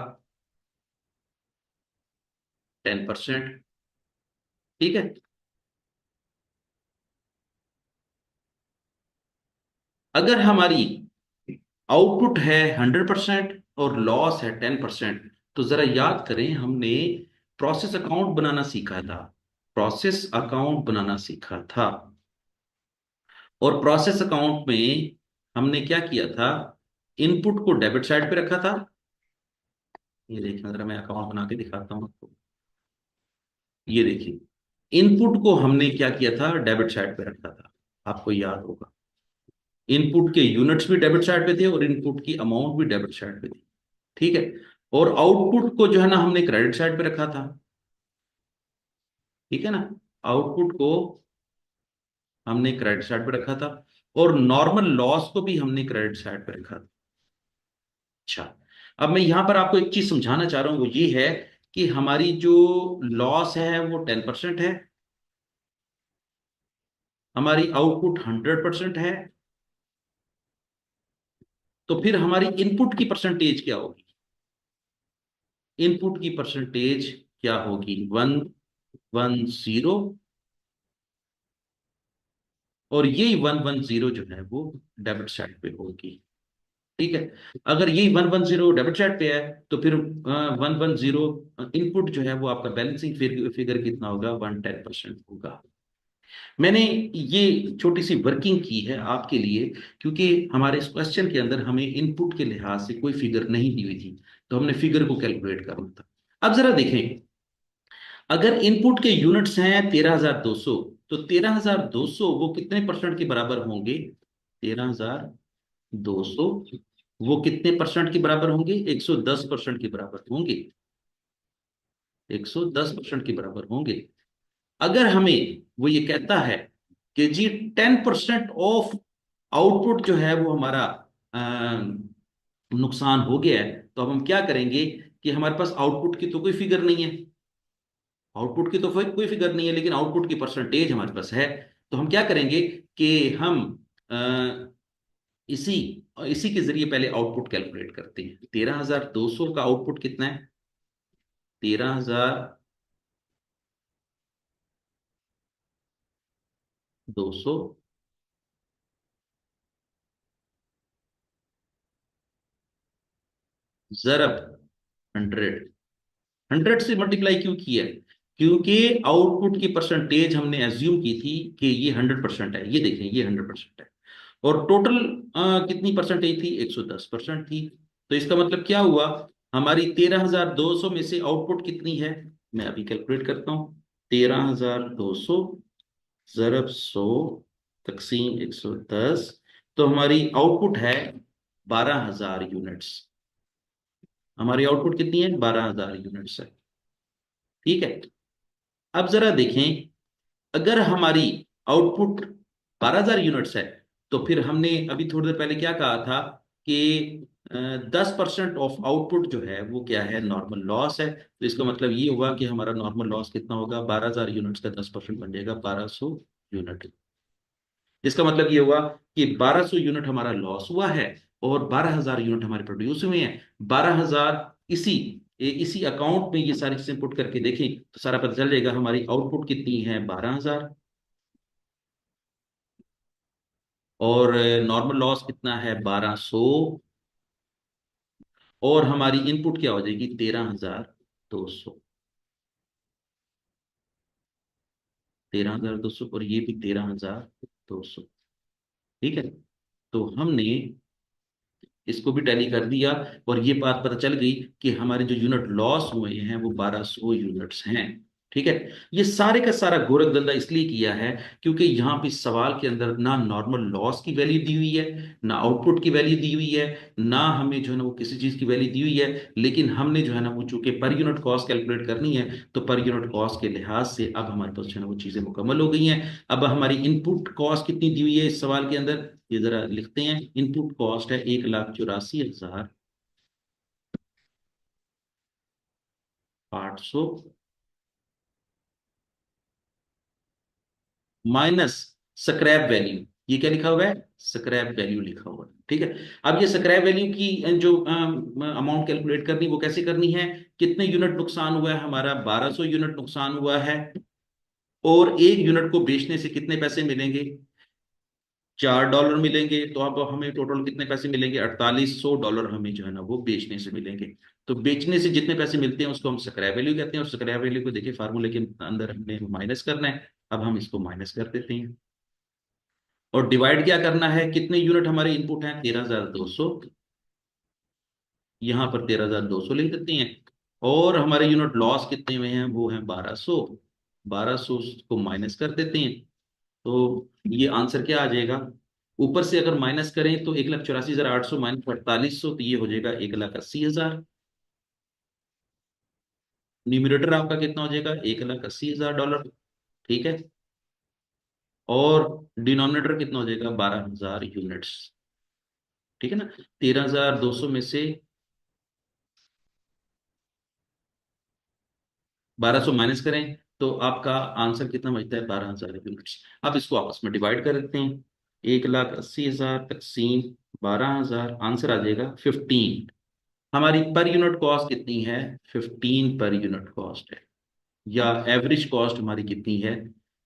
10%। ठीक है। अगर हमारी आउटपुट है 100% और लॉस है 10%, तो जरा याद करें, हमने प्रोसेस अकाउंट बनाना सीखा था। प्रोसेस अकाउंट बनाना सीखा था। और प्रोसेस अकाउंट में हमने क्या किया था? इनपुट को डेबिट साइड पे रखा था। ये देखिए, जरा मैं अकाउंट बना के दिखाता हूँ आपको। ये देखिए, इनपुट को हमने क्या किया था? डेबिट साइड पे रखा था। आपको याद होगा, इनपुट के यूनिट्स भी डेबिट साइड पे थे और इनपुट की अमाउंट भी डेबिट साइड पे थी। ठीक है। और आउटपुट को जो है ना हमने क्रेडिट साइड पे रखा था। ठीक है ना। आउटपुट को हमने क्रेडिट साइड पे रखा था और नॉर्मल लॉस को भी हमने क्रेडिट साइड पे रखा था। अच्छा, अब मैं यहां पर आपको एक चीज समझाना चाह रहा हूं, वो ये है कि हमारी जो लॉस है वो 10% है, हमारी आउटपुट 100% है। तो फिर हमारी इनपुट की परसेंटेज क्या होगी? इनपुट की परसेंटेज क्या होगी? 110। और यही 110 जो है वो डेबिट साइड पे होगी। ठीक है। अगर यही 110 डेबिट साइड पे है, तो फिर 110 इनपुट जो है वो आपका बैलेंसिंग फिगर कितना होगा? 110% होगा। मैंने ये छोटी सी वर्किंग की है आपके लिए, क्योंकि हमारे इस क्वेश्चन के अंदर हमें इनपुट के लिहाज से कोई फिगर नहीं दी हुई थी, तो हमने फिगर को कैलकुलेट करना था। अब जरा देखें, अगर इनपुट के यूनिट्स हैं 13,200, तो 13,200 वो कितने परसेंट के बराबर होंगे? 13,200 वो कितने परसेंट के बराबर होंगे? 110% के बराबर होंगे। 110% के बराबर होंगे। अगर हमें वो ये कहता है कि जी 10% ऑफ आउटपुट जो है वो हमारा अ, नुकसान हो गया है, तो अब हम क्या करेंगे कि हमारे पास आउटपुट की तो कोई फिगर नहीं है, आउटपुट की तो कोई फिगर नहीं है, लेकिन आउटपुट की परसेंटेज हमारे पास है। तो हम क्या करेंगे कि हम अ, इसी इसी के जरिए पहले आउटपुट कैलकुलेट करते हैं। 13,200 का आउटपुट कितना है? 13,200 जरब 100। 100 से मल्टीप्लाई क्यों किया है? क्योंकि आउटपुट की परसेंटेज हमने एज्यूम की थी कि ये 100% है। ये देखें, ये 100% है। और टोटल कितनी परसेंटेज थी? 110% थी। तो इसका मतलब क्या हुआ? हमारी 13,200 में से आउटपुट कितनी है? मैं अभी कैलकुलेट करता हूँ। 13,200 जरब 100 तकसीम 110, तो हमारी आउटपुट है 12,000 यूनिट्स। हमारी आउटपुट कितनी है? 12,000 यूनिट्स है। ठीक है। अब जरा देखें, अगर हमारी आउटपुट 12,000 यूनिट्स है, तो फिर हमने अभी थोड़ी देर पहले क्या कहा था कि 10% ऑफ आउटपुट जो है वो क्या है? नॉर्मल लॉस है। तो इसका मतलब ये हुआ कि हमारा नॉर्मल लॉस कितना होगा? 12,000 यूनिट्स का 10% बन जाएगा 1,200 यूनिट। इसका मतलब ये हुआ कि 1,200 यूनिट हमारा लॉस हुआ है और 12,000 यूनिट हमारे प्रोड्यूस हुए हैं। 12,000 इसी इसी अकाउंट में ये सारी चीजें पुट करके देखें तो सारा पता चल जाएगा हमारी आउटपुट कितनी है? 12,000। और नॉर्मल लॉस कितना है? 1,200। और हमारी इनपुट क्या हो जाएगी? 13,200। 13,200 और ये भी 13,200। ठीक है, तो हमने इसको भी टैली कर दिया और ये बात पता चल गई कि हमारे जो यूनिट लॉस हुए हैं वो 1200 यूनिट्स हैं। ठीक है, ये सारे का सारा गोरख धंधा इसलिए किया है क्योंकि यहाँ पे सवाल के अंदर ना नॉर्मल लॉस की वैल्यू दी हुई है, ना आउटपुट की वैल्यू दी हुई है, ना हमें जो है ना वो किसी चीज की वैल्यू दी हुई है, लेकिन हमने जो है ना वो चूंकि पर यूनिट कॉस्ट कैलकुलेट करनी है, तो पर यूनिट कॉस्ट के लिहाज से अब हमारे पास जो है ना वो चीजें मुकम्मल हो गई हैं। अब हमारी इनपुट कॉस्ट कितनी दी हुई है इस सवाल के अंदर, ये जरा लिखते हैं। इनपुट कॉस्ट है 1,84,800 माइनस स्क्रैप वैल्यू। ये क्या लिखा हुआ है? स्क्रैप वैल्यू लिखा हुआ है। ठीक है, अब ये स्क्रैप वैल्यू की जो अमाउंट कैलकुलेट करनी वो कैसे करनी है? कितने यूनिट नुकसान हुआ है? हमारा 1200 यूनिट नुकसान हुआ है, और एक यूनिट को बेचने से कितने पैसे मिलेंगे? $4 मिलेंगे। तो अब हमें टोटल कितने पैसे मिलेंगे? $4800 हमें जो है ना वो बेचने से मिलेंगे। तो बेचने से जितने पैसे मिलते हैं उसको हम स्क्रैप वैल्यू कहते हैं, और स्क्रैप वैल्यू को देखिए फार्मूले के अंदर हमने माइनस करना है। अब हम इसको माइनस कर देते हैं और डिवाइड क्या करना है? कितने यूनिट हमारे इनपुट हैं? 13,200, यहां पर 13,200 लिख देते हैं। और हमारे यूनिट लॉस कितने हुए हैं? वो हैं 1200। 1200 को माइनस कर देते हैं, तो ये आंसर क्या आ जाएगा? ऊपर से अगर माइनस करें तो 1,84,800 माइनस 4800, तो ये हो जाएगा 1,80,000। न्यूमरेटर आपका कितना हो जाएगा? $1,80,000। ठीक है, और डिनोमिनेटर कितना हो जाएगा? 12,000 यूनिट्स। ठीक है ना, 13,200 में से 1200 माइनस करें तो आपका आंसर कितना बचता है? 12,000 यूनिट्स। अब इसको आपस में डिवाइड कर देते हैं। 1,80,000 तकसीम 12,000, आंसर आ जाएगा 15। हमारी पर यूनिट कॉस्ट कितनी है? 15 पर यूनिट कॉस्ट है। या एवरेज कॉस्ट हमारी कितनी है?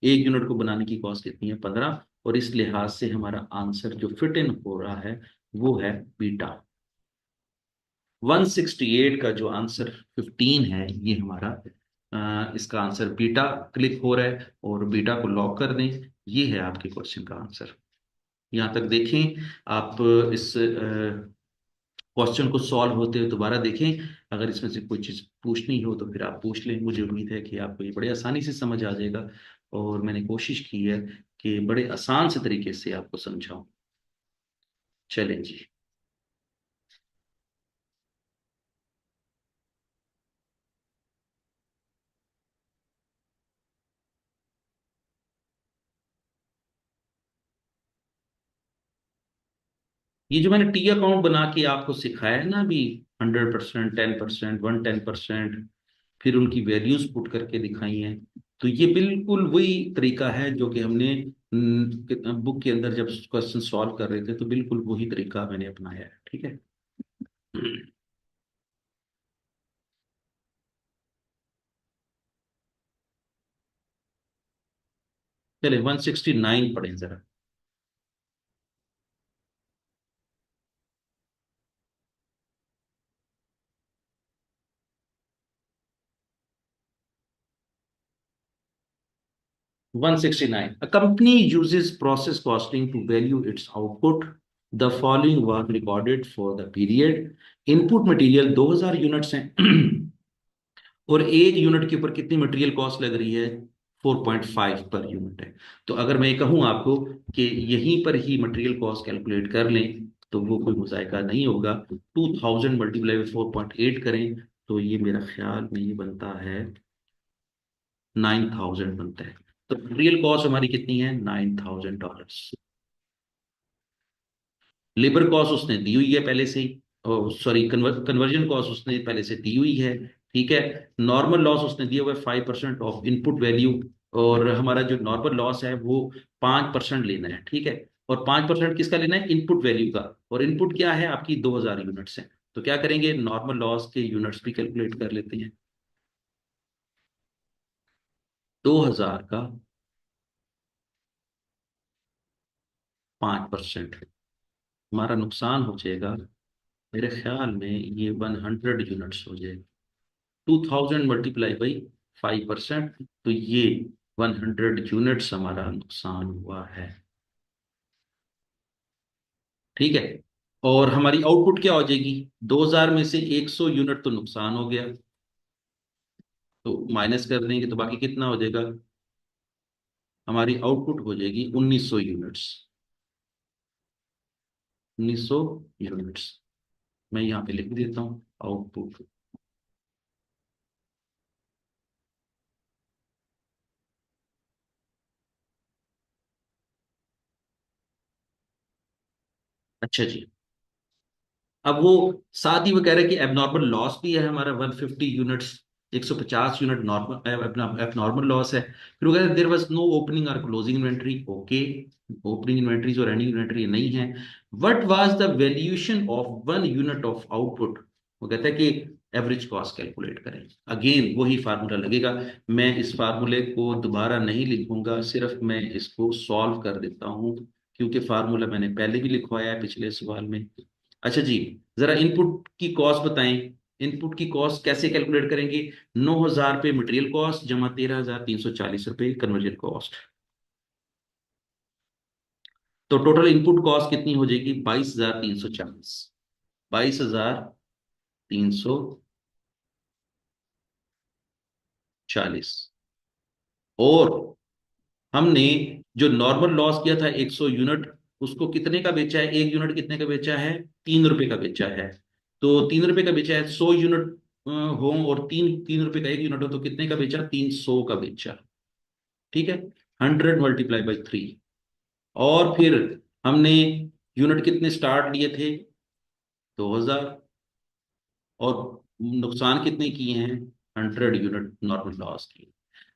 एक यूनिट को बनाने की कॉस्ट कितनी है? 15। और इस लिहाज से हमारा आंसर जो फिट इन हो रहा है वो है बीटा। 168 का जो आंसर 15 है, ये हमारा इसका आंसर बीटा क्लिक हो रहा है, और बीटा को लॉक कर दें। ये है आपके क्वेश्चन का आंसर। यहाँ तक देखें आप। इस क्वेश्चन को सॉल्व होते हुए दोबारा देखें। अगर इसमें से कोई चीज़ पूछनी हो तो फिर आप पूछ लें। मुझे उम्मीद है कि आपको ये बड़े आसानी से समझ आ जाएगा, और मैंने कोशिश की है कि बड़े आसान से तरीके से आपको समझाऊं। चलें जी। ये जो मैंने टी अकाउंट बना के आपको सिखाया है ना अभी, 100%, 10%, 110%, फिर उनकी वैल्यूज पुट करके दिखाई हैं, तो ये बिल्कुल वही तरीका है जो कि हमने बुक के अंदर जब क्वेश्चन सॉल्व कर रहे थे, तो बिल्कुल वही तरीका मैंने अपनाया है। ठीक है। चले 169 पढ़ें जरा। 169, a company uses process costing to value its output. The following was recorded for the period. Input material 2000 units हैं और एक यूनिट के ऊपर कितनी मटेरियल कॉस्ट लग रही है? 4.5 पर यूनिट है। तो अगर मैं कहूं आपको कि यहीं पर ही मटेरियल कॉस्ट कैलकुलेट कर लें, तो वो कोई मुजायका नहीं होगा। 2000 मल्टीप्लाई बाई 4.8 करें तो ये मेरा ख्याल में ये बनता है 9,000 बनता है। तो मटेरियल कॉस्ट हमारी कितनी है? $9,000। लेबर कॉस्ट उसने दी हुई है पहले से ही, सॉरी कन्वर्जन कॉस्ट उसने पहले से दी हुई है। ठीक है, नॉर्मल लॉस उसने दिया हुआ है 5% ऑफ इनपुट वैल्यू, और हमारा जो नॉर्मल लॉस है वो 5% लेना है। ठीक है, और 5% किसका लेना है? इनपुट वैल्यू का। और इनपुट क्या है आपकी? 2000 यूनिट्स है। तो क्या करेंगे? नॉर्मल लॉस के यूनिट्स भी कैलकुलेट कर लेते हैं। 2000 का 5% हमारा नुकसान हो जाएगा, मेरे ख्याल में ये 100 यूनिट्स हो जाएगा। 2000 मल्टीप्लाई बाई 5%, तो ये 100 यूनिट्स हमारा नुकसान हुआ है। ठीक है। और हमारी आउटपुट क्या हो जाएगी? 2000 में से 100 यूनिट तो नुकसान हो गया, तो माइनस कर देंगे तो बाकी कितना हो जाएगा? हमारी आउटपुट हो जाएगी 1900 यूनिट्स। 1900 यूनिट्स मैं यहाँ पे लिख देता हूँ आउटपुट। अच्छा जी। अब वो साथ ही वो कह रहे हैं कि एबनॉर्मल लॉस भी है हमारा 150 units, 150 unit normal abnormal loss है। फिर वो कह रहे हैं देयर वाज नो ओपनिंग और closing inventory. Okay, opening inventories और एंडिंग इन्वेंट्री नहीं है। What was the valuation of 1 unit of output? वो कहता है कि एवरेज कॉस्ट कैलकुलेट करें। अगेन वही फार्मूला लगेगा। मैं इस फार्मूले को दोबारा नहीं लिखूंगा, सिर्फ मैं इसको सॉल्व कर देता हूँ, क्योंकि फार्मूला मैंने पहले भी लिखवाया है पिछले सवाल में। अच्छा जी, जरा इनपुट की कॉस्ट बताएं। इनपुट की कॉस्ट कैसे कैलकुलेट करेंगे? 9000 रुपये मटेरियल कॉस्ट जमा 13340 रुपये कन्वर्जन कॉस्ट। तो टोटल इनपुट कॉस्ट कितनी हो जाएगी? 22340। 22340। और हमने जो नॉर्मल लॉस किया था 100 यूनिट, उसको कितने का बेचा है? 1 यूनिट कितने का बेचा है? 3 रुपए का बेचा है। तो 3 रुपए का बेचा है, 100 यूनिट हो और 3 3 रुपए का 1 यूनिट हो, तो कितने का बेचा? 300 का बेचा। ठीक है। 100 × 3। और फिर हमने यूनिट कितने स्टार्ट लिए थे? 2000। और नुकसान कितने किए हैं? 100 यूनिट नॉर्मल लॉस की।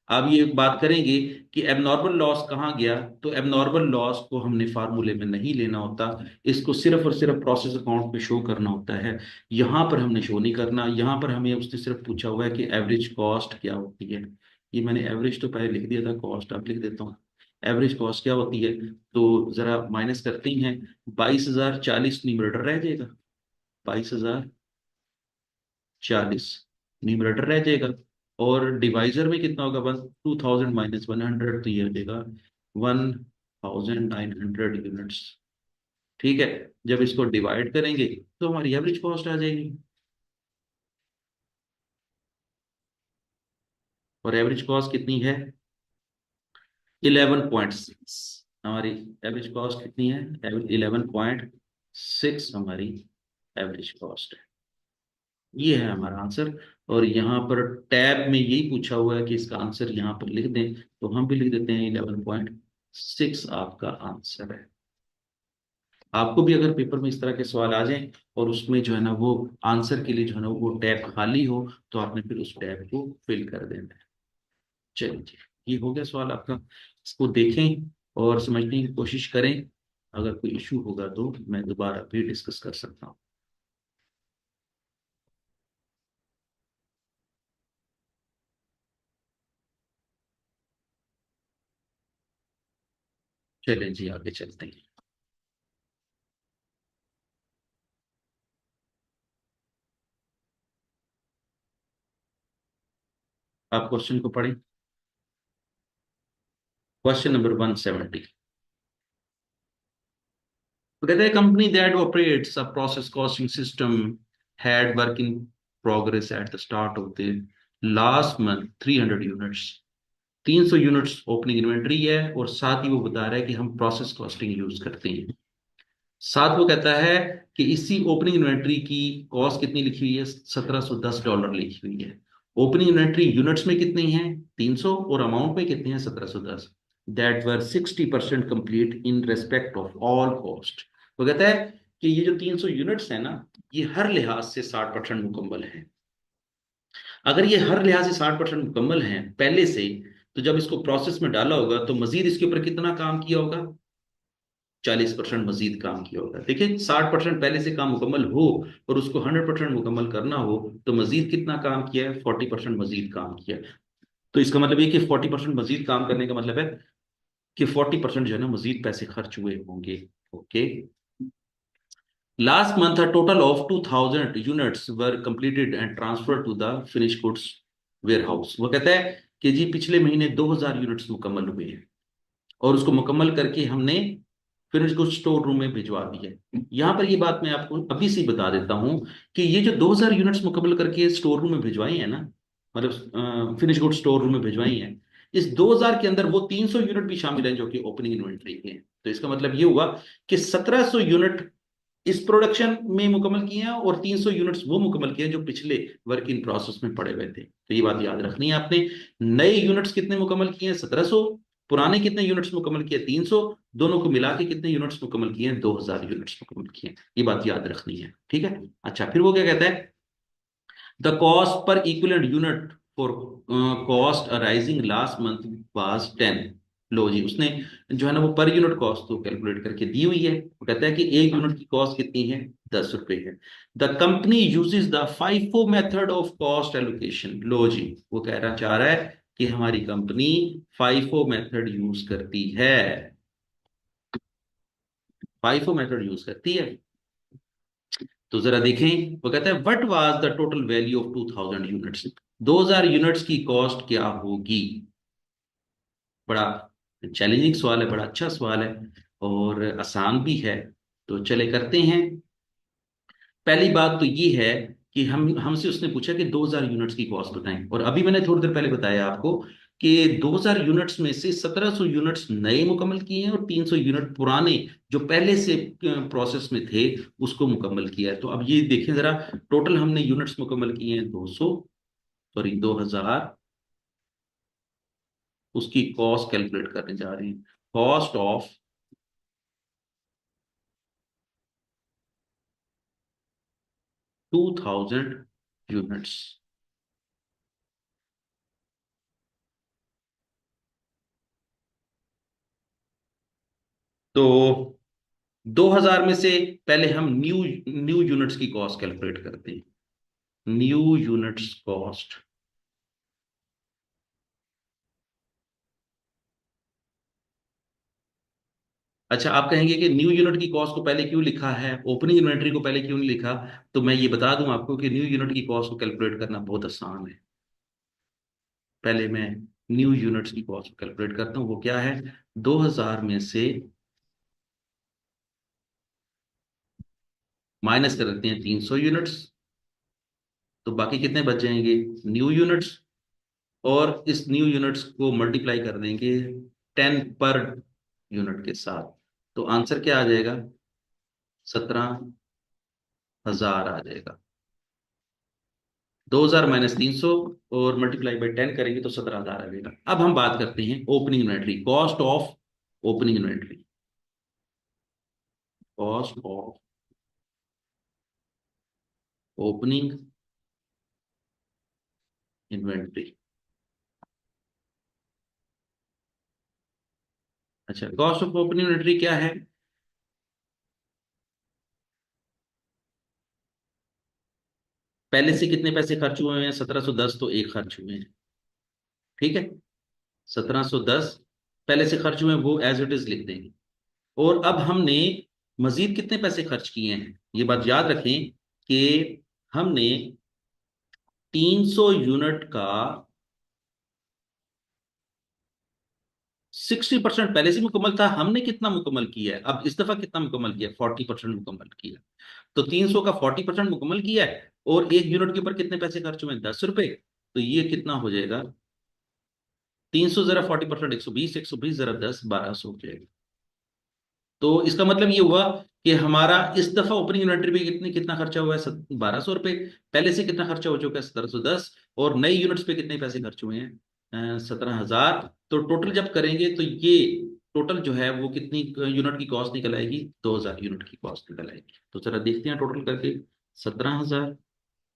अब ये बात करेंगे कि एबनॉर्मल लॉस कहाँ गया। तो एबनॉर्मल लॉस को हमने फार्मूले में नहीं लेना होता, इसको सिर्फ और सिर्फ प्रोसेस अकाउंट पे शो करना होता है। यहाँ पर हमने शो नहीं करना। यहाँ पर हमें उसने सिर्फ पूछा हुआ है कि एवरेज कॉस्ट क्या होती है। ये मैंने एवरेज तो पहले लिख दिया था, कॉस्ट अब लिख देता हूँ। एवरेज कॉस्ट क्या होती है? तो जरा माइनस करते ही हैं। 22040 न्यूमरेटर रह जाएगा। 22040 न्यूमरेटर रह जाएगा। और डिवाइजर में कितना होगा? 2000 माइनस 100, तो ये हो जाएगा 1900 यूनिट्स। ठीक है। जब इसको डिवाइड करेंगे तो हमारी एवरेज कॉस्ट आ जाएगी। और एवरेज कॉस्ट कितनी है? 11.6। हमारी एवरेज कॉस्ट कितनी है? 11.6 हमारी एवरेज कॉस्ट है। ये है हमारा आंसर। और यहाँ पर टैब में यही पूछा हुआ है कि इसका आंसर यहाँ पर लिख दें, तो हम भी लिख देते हैं 11.6 आपका आंसर है। आपको भी अगर पेपर में इस तरह के सवाल आ जाएं और उसमें जो है ना वो आंसर के लिए जो है ना वो टैब खाली हो, तो आपने फिर उस टैब को फिल कर देना है। चलिए जी, ये हो गया सवाल आपका। इसको देखें और समझने की कोशिश करें। अगर कोई इशू होगा तो मैं दोबारा भी डिस्कस कर सकता हूँ। चलें जी, आगे चलते हैं। आप क्वेश्चन को पढ़ें। Question number 170। तो कहते हैं company that operates a process costing system had work in progress eight the start of the last month 300 units. 300 units opening inventory है, और साथ ही वो बता रहा है कि हम प्रोसेस कॉस्टिंग यूज करते हैं। साथ वो कहता है कि इसी ओपनिंग इन्वेंट्री की कॉस्ट कितनी लिखी हुई है? $1710 लिखी हुई है। ओपनिंग इन्वेंट्री यूनिट्स में कितनी है? 300। और अमाउंट में कितनी है? 1710। That were 60% complete in respect of all cost. वो कहता है कि ये जो 300 यूनिट्स है ना, ये हर लिहाज से 60% मुकम्मल है। अगर ये हर लिहाज से 60% मुकम्मल है पहले से, तो जब इसको प्रोसेस में डाला होगा तो मजीद इसके ऊपर कितना काम किया होगा? 40% मजीद काम किया होगा। देखिए, 60% पहले से काम मुकम्मल हो और उसको 100% मुकम्मल करना हो, तो मजीद कितना काम किया है? 40% मजीद काम किया है। तो इसका मतलब ये कि 40% मजीद काम करने का मतलब है कि 40% जो है ना मजीद पैसे खर्च हुए होंगे। Okay. Last month a total of 2000 units were completed and transferred to the finished goods warehouse। वो कहता है कि जी पिछले महीने 2000 यूनिट्स मुकम्मल हुए हैं, और उसको मुकम्मल करके हमने फिर उसको स्टोर रूम में भिजवा दिया। यहाँ पर ये बात मैं आपको अभी से ही बता देता हूँ कि ये जो 2000 यूनिट्स मुकम्मल करके स्टोर रूम में भिजवाई है ना, मतलब फिनिश गुड स्टोर रूम में भिजवाई है, इस 2000 के अंदर वो 300 यूनिट भी शामिल हैं जो कि ओपनिंग इन्वेंट्री के हैं। तो इसका मतलब ये हुआ कि 1700 यूनिट इस प्रोडक्शन में मुकम्मल किए हैं, और 300 यूनिट्स वो मुकम्मल किए हैं जो पिछले वर्क इन प्रोसेस में पड़े हुए थे। तो ये बात याद रखनी है आपने। नए यूनिट्स कितने मुकम्मल किए हैं? 1700। पुराने कितने यूनिट्स मुकम्मल किए? 300। दोनों को मिला के कितने यूनिट्स मुकम्मल किए हैं? 2000 यूनिट्स मुकम्मल किए हैं। ये बात याद रखनी है, ठीक है। अच्छा, फिर वो क्या कहता है? The cost per equivalent unit for cost arising last month was 10। लो जी, उसने जो है ना वो पर यूनिट कॉस्ट तो कैलकुलेट करके दी हुई है। वो कहता है कि एक यूनिट की कॉस्ट कितनी है? 10 रुपए है। The company uses the FIFO method of cost allocation. लो जी, वो कहना चाह रहा है कि हमारी कंपनी फाइफो मेथड यूज करती है। फाइफो मेथड यूज करती है। तो जरा देखें, वो कहता है what was the total value of 2000 units. 2000 units की कॉस्ट क्या होगी? बड़ा चैलेंजिंग सवाल है, बड़ा अच्छा सवाल है, और आसान भी है। तो चले करते हैं। पहली बात तो ये है कि हम हमसे उसने पूछा कि 2000 यूनिट्स की कॉस्ट बताएं, और अभी मैंने थोड़ी देर पहले बताया आपको कि 2000 यूनिट्स में से 1700 यूनिट्स नए मुकम्मल किए हैं, और 300 यूनिट पुराने जो पहले से प्रोसेस में थे उसको मुकम्मल किया है। तो अब ये देखें जरा, टोटल हमने यूनिट्स मुकम्मल किए हैं 200, सॉरी 2000। उसकी कॉस्ट कैलकुलेट करने जा रहे हैं। Cost of 2000 units. तो 2000 में से पहले हम न्यू न्यू यूनिट्स की कॉस्ट कैलकुलेट करते हैं। New units cost. अच्छा, आप कहेंगे कि न्यू यूनिट की कॉस्ट को पहले क्यों लिखा है, ओपनिंग इन्वेंट्री को पहले क्यों नहीं लिखा? तो मैं ये बता दूं आपको कि न्यू यूनिट की कॉस्ट को कैलकुलेट करना बहुत आसान है। पहले मैं न्यू यूनिट्स की कॉस्ट को कैलकुलेट करता हूँ। वो क्या है? 2000 में से माइनस कर देते हैं 300 यूनिट्स, तो बाकी कितने बच जाएंगे? New units. और इस न्यू यूनिट्स को मल्टीप्लाई कर देंगे 10 पर यूनिट के साथ। तो आंसर क्या आ जाएगा? 17,000 आ जाएगा। 2000 माइनस 300 और मल्टीप्लाई बाई 10 करेंगे तो 17,000 आ जाएगा। अब हम बात करते हैं opening inventory, cost of opening inventory. Cost of opening inventory. अच्छा, कॉस्ट ऑफ ओपनिंग इन्वेंट्री क्या है? पहले से कितने पैसे खर्च हुए हैं? 1710 तो एक खर्च हुए हैं, ठीक है। 1710 पहले से खर्च हुए हैं, वो एज इट इज लिख देंगे। और अब हमने मजीद कितने पैसे खर्च किए हैं, ये बात याद रखें कि हमने 300 यूनिट का 60% पहले से मुकम्मल था। हमने कितना मुकम्मल किया है अब इस दफा? कितना मुकम्मल किया? 40% मुकम्मल किया। तो 300 का 40% मुकम्मल किया है, और एक यूनिट के ऊपर कितने पैसे खर्च हुए? 10 रुपए। तो ये कितना हो जाएगा? 300 जरा 40%, 120, 120 जरा 10, 1200 हो जाएगा। तो इसका मतलब ये हुआ कि हमारा इस दफा ओपनिंग इन्वेंट्री पे कितना खर्चा हुआ है? 1200 रुपये। पहले से कितना खर्चा हो चुका है? 1710। और नई यूनिट्स पे कितने पैसे खर्च हुए हैं? 17,000। तो टोटल जब करेंगे तो ये टोटल जो है वो कितनी यूनिट की कॉस्ट निकल आएगी? 2000 यूनिट की कॉस्ट निकल आएगी। तो जरा देखते हैं टोटल करके। 17,000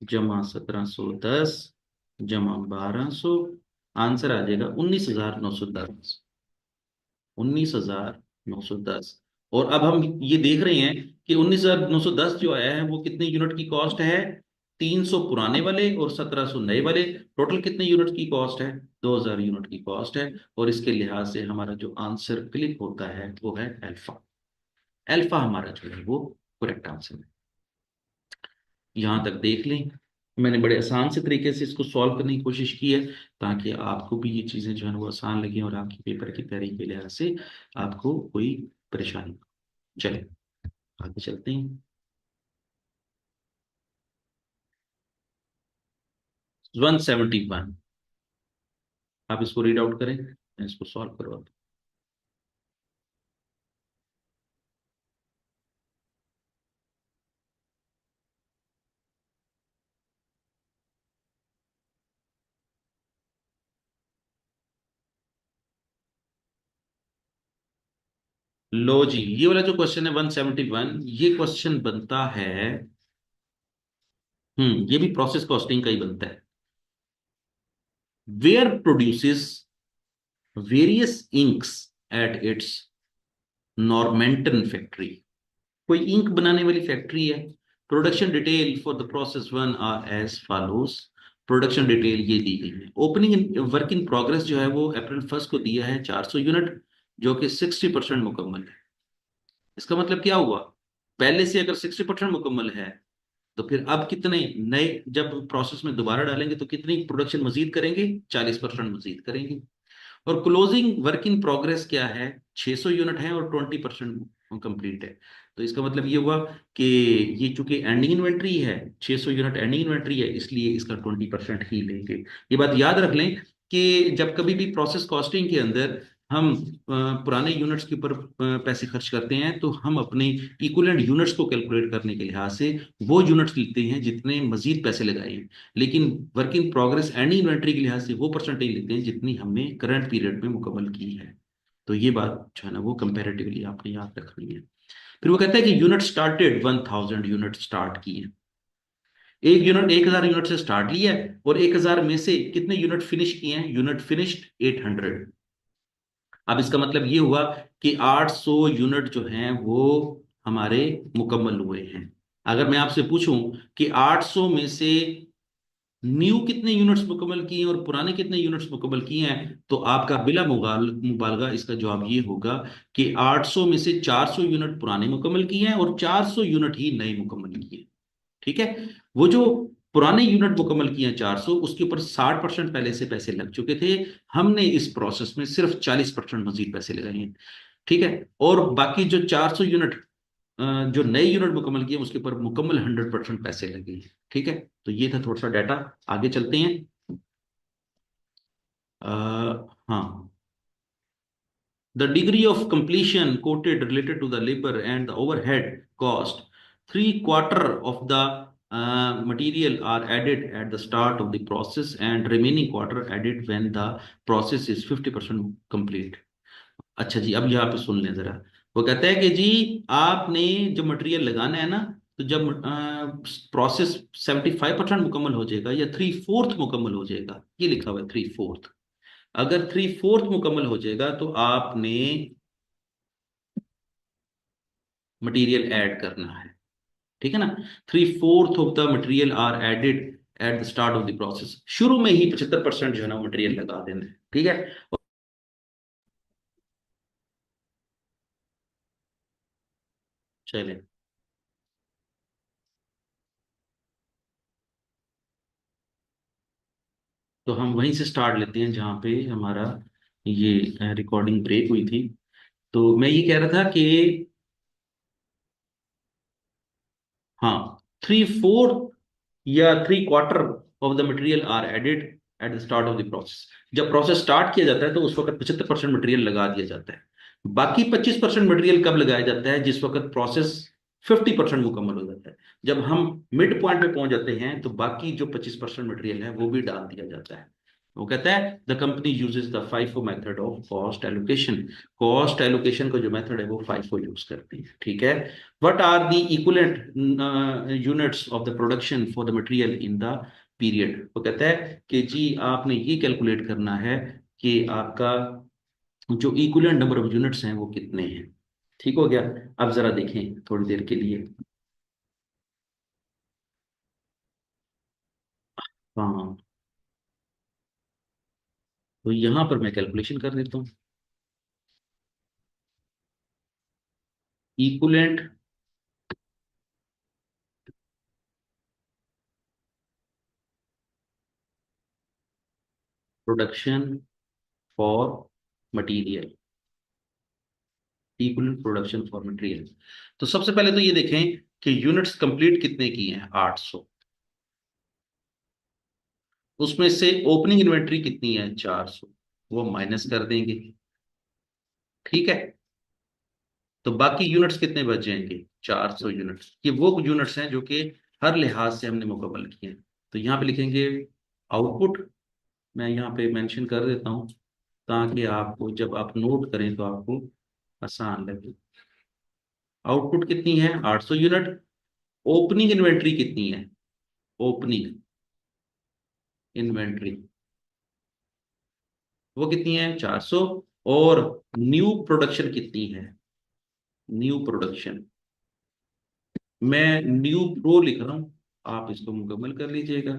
जमा 1710 जमा 1200, आंसर आ जाएगा 19,910। 19,910। और अब हम ये देख रहे हैं कि 19,910 जो आया है वो कितने यूनिट की कॉस्ट है? 300 पुराने वाले और 1700 नए वाले। टोटल कितने यूनिट की कॉस्ट है? 2000 यूनिट की कॉस्ट है। और इसके लिहाज से हमारा जो आंसर क्लिक होता है वो है अल्फा। अल्फा हमारा जो है वो करेक्ट आंसर है। यहां तक देख लें। मैंने बड़े आसान से तरीके से इसको सॉल्व करने की कोशिश की है, ताकि आपको भी ये चीज़ें जो है वो आसान लगी और आपकी पेपर की तैयारी के लिहाज से आपको कोई परेशानी ना हो। चले आगे चलते हैं। 171, आप इसको रीड आउट करें, मैं इसको सॉल्व करवाता हूँ। लो जी, ये वाला जो क्वेश्चन है 171, ये क्वेश्चन बनता है, ये भी प्रोसेस कॉस्टिंग का ही बनता है। Where produces various inks at its Normanton factory. कोई इंक बनाने वाली फैक्ट्री है। Production detail for the process one are as follows. Production detail ये दी गई है। ओपनिंग वर्क इन प्रोग्रेस जो है वो अप्रैल 1 को दिया है 400 यूनिट, जो कि 60% मुकम्मल है। इसका मतलब क्या हुआ, पहले से अगर 60% मुकम्मल है, तो फिर अब कितने नए जब प्रोसेस में दोबारा डालेंगे तो कितनी प्रोडक्शन मजीद करेंगे, 40% मजीद करेंगे। और क्लोजिंग वर्क इन प्रोग्रेस क्या है, 600 यूनिट है और 20% कंप्लीट है। तो इसका मतलब ये हुआ कि ये चूंकि एंडिंग इन्वेंट्री है, 600 यूनिट एंडिंग इन्वेंट्री है, इसलिए इसका 20% ही लेंगे। ये बात याद रख लें कि जब कभी भी प्रोसेस कॉस्टिंग के अंदर हम पुराने यूनिट्स के ऊपर पैसे खर्च करते हैं, तो हम अपने इक्विवेलेंट यूनिट्स को कैलकुलेट करने के लिहाज से वो यूनिट्स लेते हैं जितने मजीद पैसे लगाए हैं। लेकिन work in progress and inventory के लिहाज से वो परसेंटेज लेते हैं जितनी हमने करंट पीरियड में मुकम्मल की है। तो ये बात जो है ना वो कंपैरेटिवली आपने याद रखनी है। फिर वो कहता है कि यूनिट स्टार्टेड 1000 यूनिट स्टार्ट किए। एक यूनिट 1000 यूनिट से स्टार्ट लिया है, और 1000 में से कितने यूनिट फिनिश किए हैं, यूनिट फिनिश्ड 800। अब इसका मतलब ये हुआ कि 800 यूनिट जो हैं वो हमारे मुकम्मल हुए हैं। अगर मैं आपसे पूछूं कि 800 में से न्यू कितने यूनिट्स मुकम्मल किए हैं और पुराने कितने यूनिट्स मुकम्मल किए हैं, तो आपका बिला मुबालगा इसका जवाब ये होगा कि 800 में से 400 यूनिट पुराने मुकम्मल किए हैं और 400 यूनिट ही नए मुकम्मल किए हैं। ठीक है। वो जो पुराने यूनिट मुकम्मल किए हैं 400, उसके ऊपर 60% पहले से पैसे लग चुके थे। हमने इस प्रोसेस में सिर्फ 40% मजीद पैसे लगाए हैं। ठीक है। और बाकी जो 400 यूनिट जो नए यूनिट मुकम्मल किए उसके ऊपर मुकम्मल 100% पैसे लगे हैं। ठीक है। तो ये था थोड़ा सा डाटा। आगे चलते हैं। हाँ, the degree of completion quoted related to the labor and the overhead cost, 3/4 of the material are added at the start of the process and remaining quarter added when the process is 50% complete। अच्छा जी, अब यहाँ पे सुन लें जरा। वो कहता है कि जी आपने जो मटेरियल लगाना है ना, तो जब प्रोसेस 75% मुकम्मल हो जाएगा या 3/4 मुकम्मल हो जाएगा, ये लिखा हुआ है 3/4। अगर 3/4 मुकम्मल हो जाएगा तो आपने मटेरियल ऐड करना है। ठीक है ना। 3/4 of the material are added at the start of the process. शुरू में ही 75% जो है ना मटेरियल लगा देना है। ठीक है। चले, तो हम वहीं से स्टार्ट लेते हैं जहाँ पे हमारा ये रिकॉर्डिंग ब्रेक हुई थी। तो मैं ये कह रहा था कि हाँ, 3/4 या 3/4 of the material are added at the start of the process. जब प्रोसेस स्टार्ट किया जाता है तो उस वक्त 75% मटेरियल लगा दिया जाता है। बाकी 25% मटेरियल कब लगाया जाता है, जिस वक्त प्रोसेस 50% मुकम्मल हो जाता है। जब हम मिड पॉइंट पे पहुंच जाते हैं तो बाकी जो 25% मटेरियल है वो भी डाल दिया जाता है। वो कहता है the company uses the FIFO method of cost allocation. Cost allocation का जो मेथड है वो FIFO यूज करती है। ठीक है। What are the equivalent units of the production for the material in the period। वो कहता है कि जी आपने ये कैलकुलेट करना है कि आपका जो इक्विवेलेंट नंबर ऑफ यूनिट्स हैं वो कितने हैं। ठीक हो गया। अब जरा देखें थोड़ी देर के लिए। हाँ, तो यहां पर मैं कैलकुलेशन कर देता हूँ। Equivalent production for material, equivalent production for material. तो सबसे पहले तो ये देखें कि यूनिट्स कंप्लीट कितने की हैं, 800। उसमें से ओपनिंग इन्वेंट्री कितनी है, 400, वो माइनस कर देंगे। ठीक है, तो बाकी यूनिट्स कितने बच जाएंगे, 400 यूनिट्स। ये वो यूनिट्स हैं जो कि हर लिहाज से हमने मुकम्मल किए हैं। तो यहाँ पे लिखेंगे आउटपुट, मैं यहाँ पे मेंशन कर देता हूँ ताकि आपको जब आप नोट करें तो आपको आसान लगे। आउटपुट कितनी है, 800 यूनिट। ओपनिंग इन्वेंट्री कितनी है, ओपनिंग इन्वेंट्री वो कितनी है, 400। और न्यू प्रोडक्शन कितनी है, न्यू प्रोडक्शन, मैं न्यू प्रो लिख रहा हूं, आप इसको मुकम्मल कर लीजिएगा।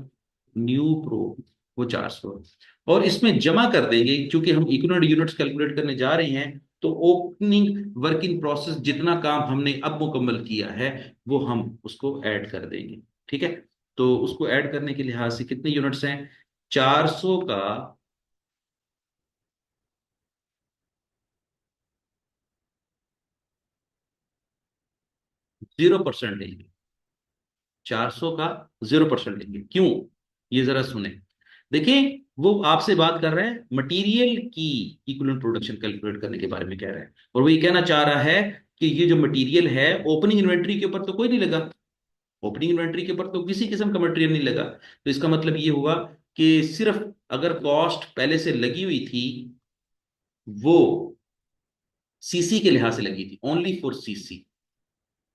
न्यू प्रो वो 400। और इसमें जमा कर देंगे, क्योंकि हम इकोनॉमिक यूनिट्स कैलकुलेट करने जा रहे हैं। तो ओपनिंग वर्क इन प्रोसेस जितना काम हमने अब मुकम्मल किया है वो हम उसको ऐड कर देंगे। ठीक है, तो उसको ऐड करने के लिहाज से कितने यूनिट्स हैं, 400 का 0% लेंगे, 400 का 0% लेंगे। क्यों, ये जरा सुने। देखिए, वो आपसे बात कर रहा है मटेरियल की इक्विवेलेंट प्रोडक्शन कैलकुलेट करने के बारे में कह रहा है, और वो ये कहना चाह रहा है कि ये जो मटेरियल है ओपनिंग इन्वेंट्री के ऊपर तो कोई नहीं लगा, ओपनिंग इन्वेंट्री के ऊपर तो किसी किस्म का मटेरियल नहीं लगा। तो इसका मतलब ये हुआ कि सिर्फ अगर कॉस्ट पहले से लगी हुई थी वो सीसी के लिहाज से लगी थी, ओनली फॉर सीसी।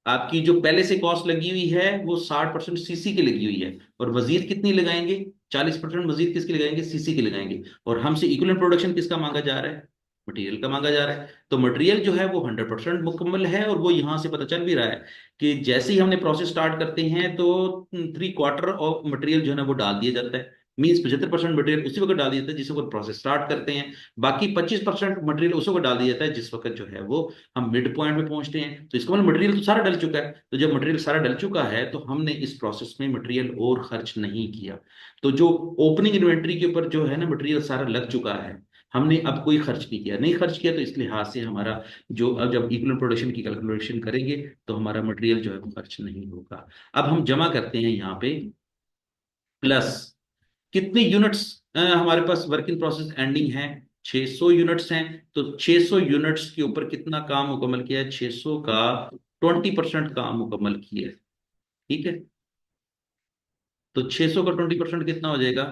आपकी जो पहले से कॉस्ट लगी हुई है वो 60% सीसी की लगी हुई है। और वजीर कितनी लगाएंगे, 40% वजीर किसकी लगाएंगे, सीसी की लगाएंगे। और हमसे इक्विवेलेंट प्रोडक्शन किसका मांगा जा रहा है, मटेरियल का मांगा जा रहा है। तो मटेरियल जो है वो 100% मुकम्मल है, और वो यहां से पता चल भी रहा है कि जैसे ही हमने प्रोसेस स्टार्ट करते हैं तो 3/4 ऑफ मटेरियल जो है ना वो डाल दिया जाता है। मीन्स 75% मटेरियल उसी वक्त डाल दिया जाता है जिस वक्त प्रोसेस स्टार्ट करते हैं। बाकी 25% मटेरियल उस वक्त डाल दिया जाता है जिस वक्त जो है वो हम मिड पॉइंट में पहुंचते हैं। तो इसका मतलब मटेरियल तो सारा डल चुका है। तो जब मटेरियल सारा डल चुका है तो हमने इस प्रोसेस में मटेरियल और खर्च नहीं किया। तो जो ओपनिंग इन्वेंट्री के ऊपर जो है ना मटेरियल सारा लग चुका है, हमने अब कोई खर्च नहीं किया, नहीं खर्च किया। तो इस लिहाज से हमारा जो अब जब इक्विवेलेंट प्रोडक्शन की कैलकुलेशन करेंगे तो हमारा मटेरियल जो है वो खर्च नहीं होगा। अब हम जमा करते हैं यहाँ पे प्लस, कितने यूनिट्स हमारे पास वर्क इन प्रोसेस एंडिंग है, 600 यूनिट्स हैं। तो 600 यूनिट्स के ऊपर कितना काम मुकम्मल किया है, 600 का 20% काम मुकम्मल किया है। ठीक है, तो 600 का 20% कितना हो जाएगा,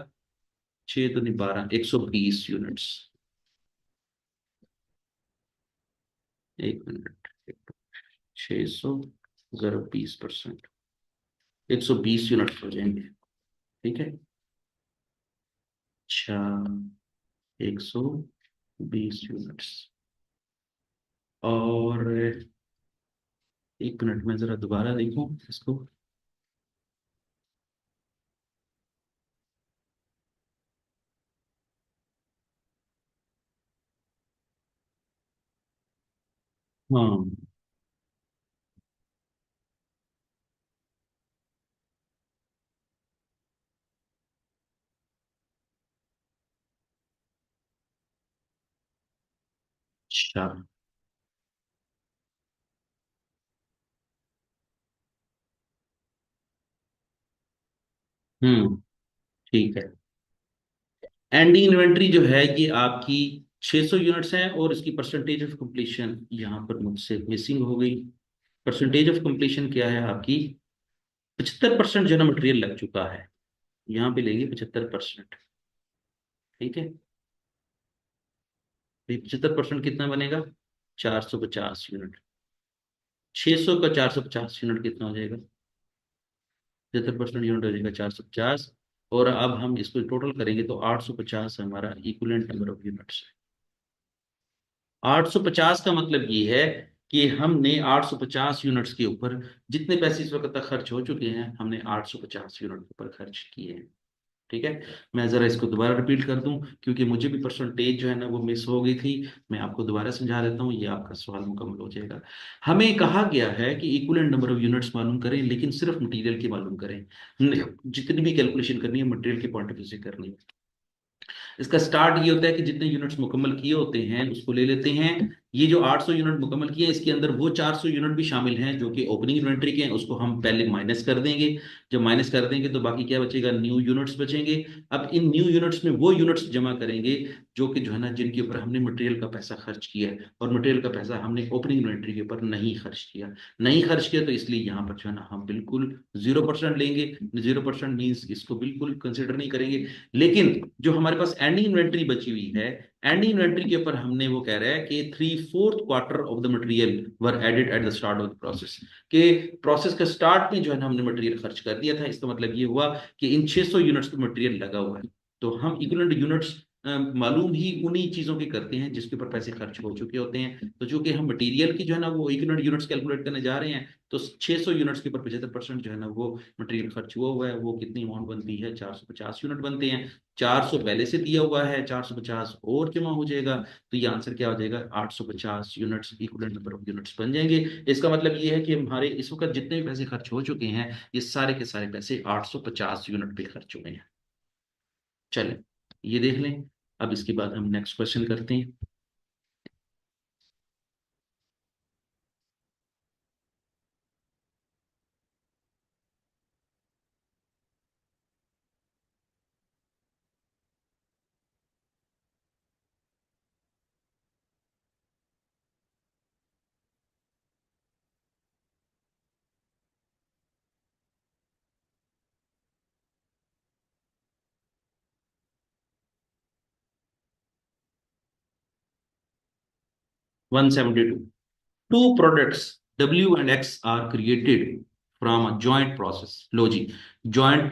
6 दूनी 12, 120 यूनिट्स। एक मिनट, 600 जरा 20%, 120 यूनिट्स हो जाएंगे। ठीक है, अच्छा, 120 यूनिट्स। और एक मिनट में जरा दोबारा देखूं इसको। हाँ, अच्छा, ठीक है। एंडिंग इन्वेंट्री जो है ये आपकी 600 यूनिट्स है, और इसकी परसेंटेज ऑफ कंप्लीशन यहाँ पर मुझसे मिसिंग हो गई। परसेंटेज ऑफ कंप्लीशन क्या है आपकी, 75% जो है ना मटेरियल लग चुका है। यहाँ पे लेंगे 75%। ठीक है, 75% कितना बनेगा, 450 यूनिट। 600 का 450 यूनिट कितना हो जाएगा, 75% यूनिट हो जाएगा 450। और अब हम इसको टोटल करेंगे तो 850 हमारा इक्विवेलेंट नंबर ऑफ यूनिट्स है। 850 का मतलब ये है कि हमने 850 यूनिट्स के ऊपर जितने पैसे इस वक्त तक खर्च हो चुके हैं, हमने 850 यूनिट के ऊपर खर्च किए हैं। ठीक है, मैं जरा इसको दोबारा रिपीट कर दूं क्योंकि मुझे भी परसेंटेज जो है ना वो मिस हो गई थी। मैं आपको दोबारा समझा देता हूँ, ये आपका सवाल मुकम्मल हो जाएगा। हमें कहा गया है कि इक्विवेलेंट नंबर ऑफ यूनिट्स मालूम करें, लेकिन सिर्फ मटेरियल की मालूम करें। जितनी भी कैलकुलेशन करनी है मटेरियल के पॉइंट ऑफ व्यू से करनी है। इसका स्टार्ट ये होता है कि जितने यूनिट्स मुकम्मल किए होते हैं उसको ले लेते हैं। ये जो 800 यूनिट मुकम्मल किए हैं इसके अंदर वो 400 यूनिट भी शामिल हैं जो कि ओपनिंग इन्वेंट्री के हैं, उसको हम पहले माइनस कर देंगे। जब माइनस कर देंगे तो बाकी क्या बचेगा, न्यू यूनिट्स बचेंगे। अब इन न्यू यूनिट्स में वो यूनिट्स जमा करेंगे जो कि जो है ना जिनके ऊपर हमने मटेरियल का पैसा खर्च किया है, और मटेरियल का पैसा हमने ओपनिंग इन्वेंट्री के ऊपर नहीं खर्च किया। नहीं खर्च किया तो इसलिए यहाँ पर जो है ना हम बिल्कुल 0% लेंगे। 0% मीन्स इसको बिल्कुल कंसिडर नहीं करेंगे। लेकिन जो हमारे पास एंडिंग इन्वेंट्री बची हुई है, एंडिंग इन्वेंट्री के ऊपर हमने वो कह रहा है कि 3/4 of the material were added at the start of the process, कि प्रोसेस के स्टार्ट में जो है ना हमने मटेरियल खर्च कर दिया था। इसका मतलब ये हुआ कि इन 600 यूनिट्स पे मटेरियल लगा हुआ है। तो हम इक्विवेलेंट यूनिट्स मालूम ही उन्हीं चीजों के करते हैं जिसके ऊपर पैसे खर्च हो चुके होते हैं। तो चूंकि हम मटेरियल की जो है ना वो इक्विवेलेंट यूनिट्स कैलकुलेट करने जा रहे हैं, तो 600 यूनिट्स के ऊपर 75% जो है ना वो मटेरियल खर्च हुआ हुआ है। वो कितनी अमाउंट बनती है, 450 यूनिट बनते हैं। 400 पहले से दिया हुआ है, 450 और जमा हो जाएगा। तो ये आंसर क्या हो जाएगा, 850 units equivalent number of units बन जाएंगे। इसका मतलब ये है कि हमारे इस वक्त जितने भी पैसे खर्च हो चुके हैं, ये सारे के सारे पैसे 850 यूनिट पे खर्च हुए हैं। चलें, ये देख लें। अब इसके बाद हम नेक्स्ट क्वेश्चन करते हैं। 172, two products W and X are created from a joint process. लो जी, जॉइंट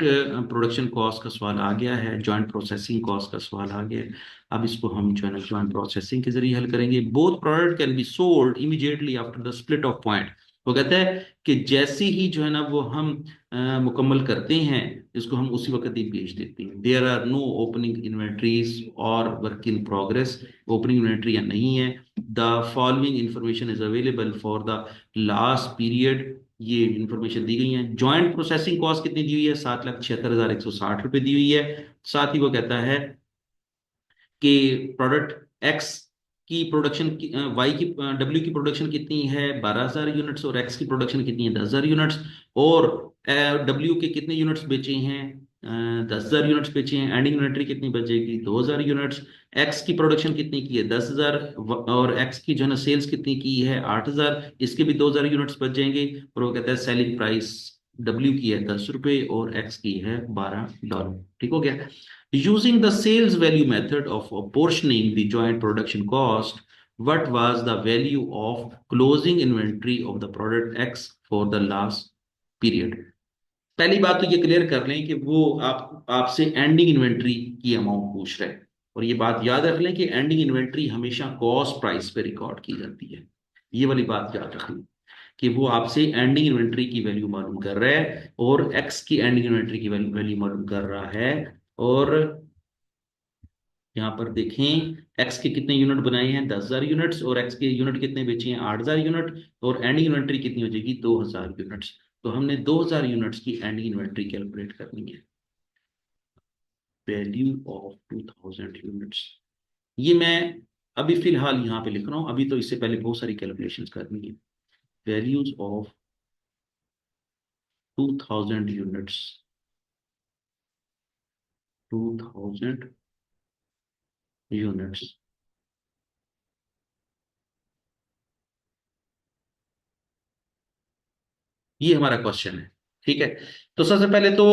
प्रोडक्शन कॉस्ट का सवाल आ गया है, जॉइंट प्रोसेसिंग कॉस्ट का सवाल आ गया है। अब इसको हम जो है ना जॉइंट प्रोसेसिंग के जरिए हल करेंगे। Both product can be sold immediately after the split of point. वो कहता है कि जैसे ही जो है ना वो हम मुकम्मल करते हैं, इसको हम उसी वक्त ही बेच देते हैं। There are no opening inventories और work in progress. Opening inventory या नहीं है। The following information is available for the last period. ये इंफॉर्मेशन दी गई है। जॉइंट प्रोसेसिंग कॉस्ट कितनी दी हुई है, 7,76,160 रुपये दी हुई है। साथ ही वो कहता है कि प्रोडक्ट एक्स की प्रोडक्शन की, वाई की, डब्ल्यू की प्रोडक्शन कितनी है, 12,000 यूनिट्स, और एक्स की प्रोडक्शन कितनी है, 10,000 यूनिट्स। और डब्ल्यू के कितने यूनिट्स बेचे हैं, 10,000 यूनिट्स बेचे हैं। एंडिंग इन्वेंट्री कितनी बचेगी, 2,000 यूनिट्स। एक्स की प्रोडक्शन कितनी की है, 10,000। और एक्स की जो है ना सेल्स कितनी की है, 8,000। इसके भी 2,000 यूनिट्स बच जाएंगे। और वो कहता है सेलिंग प्राइस डब्ल्यू की है 10 रुपए और एक्स की है $12। ठीक हो गया। Using the sales value method of apportioning the joint production cost, what was the value of closing inventory of the product X for the last period? पहली बात तो ये क्लियर कर लें कि वो आप आपसे एंडिंग इन्वेंट्री की अमाउंट पूछ रहे हैं। और ये बात याद रख लें कि एंडिंग इन्वेंट्री हमेशा कॉस्ट प्राइस पे रिकॉर्ड की जाती है। ये वाली बात याद रख लें कि वो आपसे एंडिंग इन्वेंट्री की वैल्यू मालूम कर रहा है और एक्स की एंडिंग इन्वेंट्री की वैल्यू मालूम कर रहा है। और यहाँ पर देखें, एक्स के कितने यूनिट बनाए हैं, 10,000 यूनिट्स, और एक्स के यूनिट कितने बेचे हैं, 8,000 यूनिट। और एंडिंग इन्वेंट्री कितनी हो जाएगी, 2,000 यूनिट्स। तो हमने 2,000 यूनिट्स की एंडिंग इन्वेंट्री कैलकुलेट करनी है। वैल्यू ऑफ 2,000 यूनिट्स, ये मैं अभी फिलहाल यहाँ पे लिख रहा हूँ, अभी तो इससे पहले बहुत सारी कैलकुलेशन करनी है। Values of 2,000 units, 2,000 units. ये हमारा क्वेश्चन है। ठीक है। तो सबसे पहले तो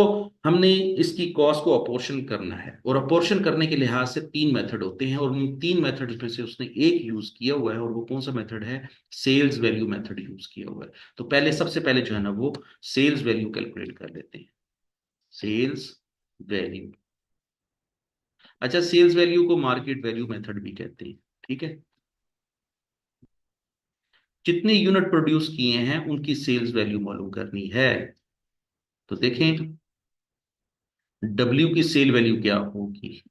हमने इसकी कॉस्ट को अपोर्शन करना है, और अपोर्शन करने के लिहाज से तीन मेथड होते हैं, और उन तीन मेथड में से उसने एक यूज किया हुआ है। और वो कौन सा मेथड है, सेल्स वैल्यू मेथड यूज किया हुआ है। तो पहले सबसे पहले जो है ना वो सेल्स वैल्यू कैलकुलेट कर लेते हैं। सेल्स वैल्यू, अच्छा, सेल्स वैल्यू को मार्केट वैल्यू मेथड भी कहते हैं। ठीक है। जितने यूनिट प्रोड्यूस किए हैं उनकी सेल्स वैल्यू मालूम करनी है। तो देखें, डब्ल्यू की सेल वैल्यू क्या होगी।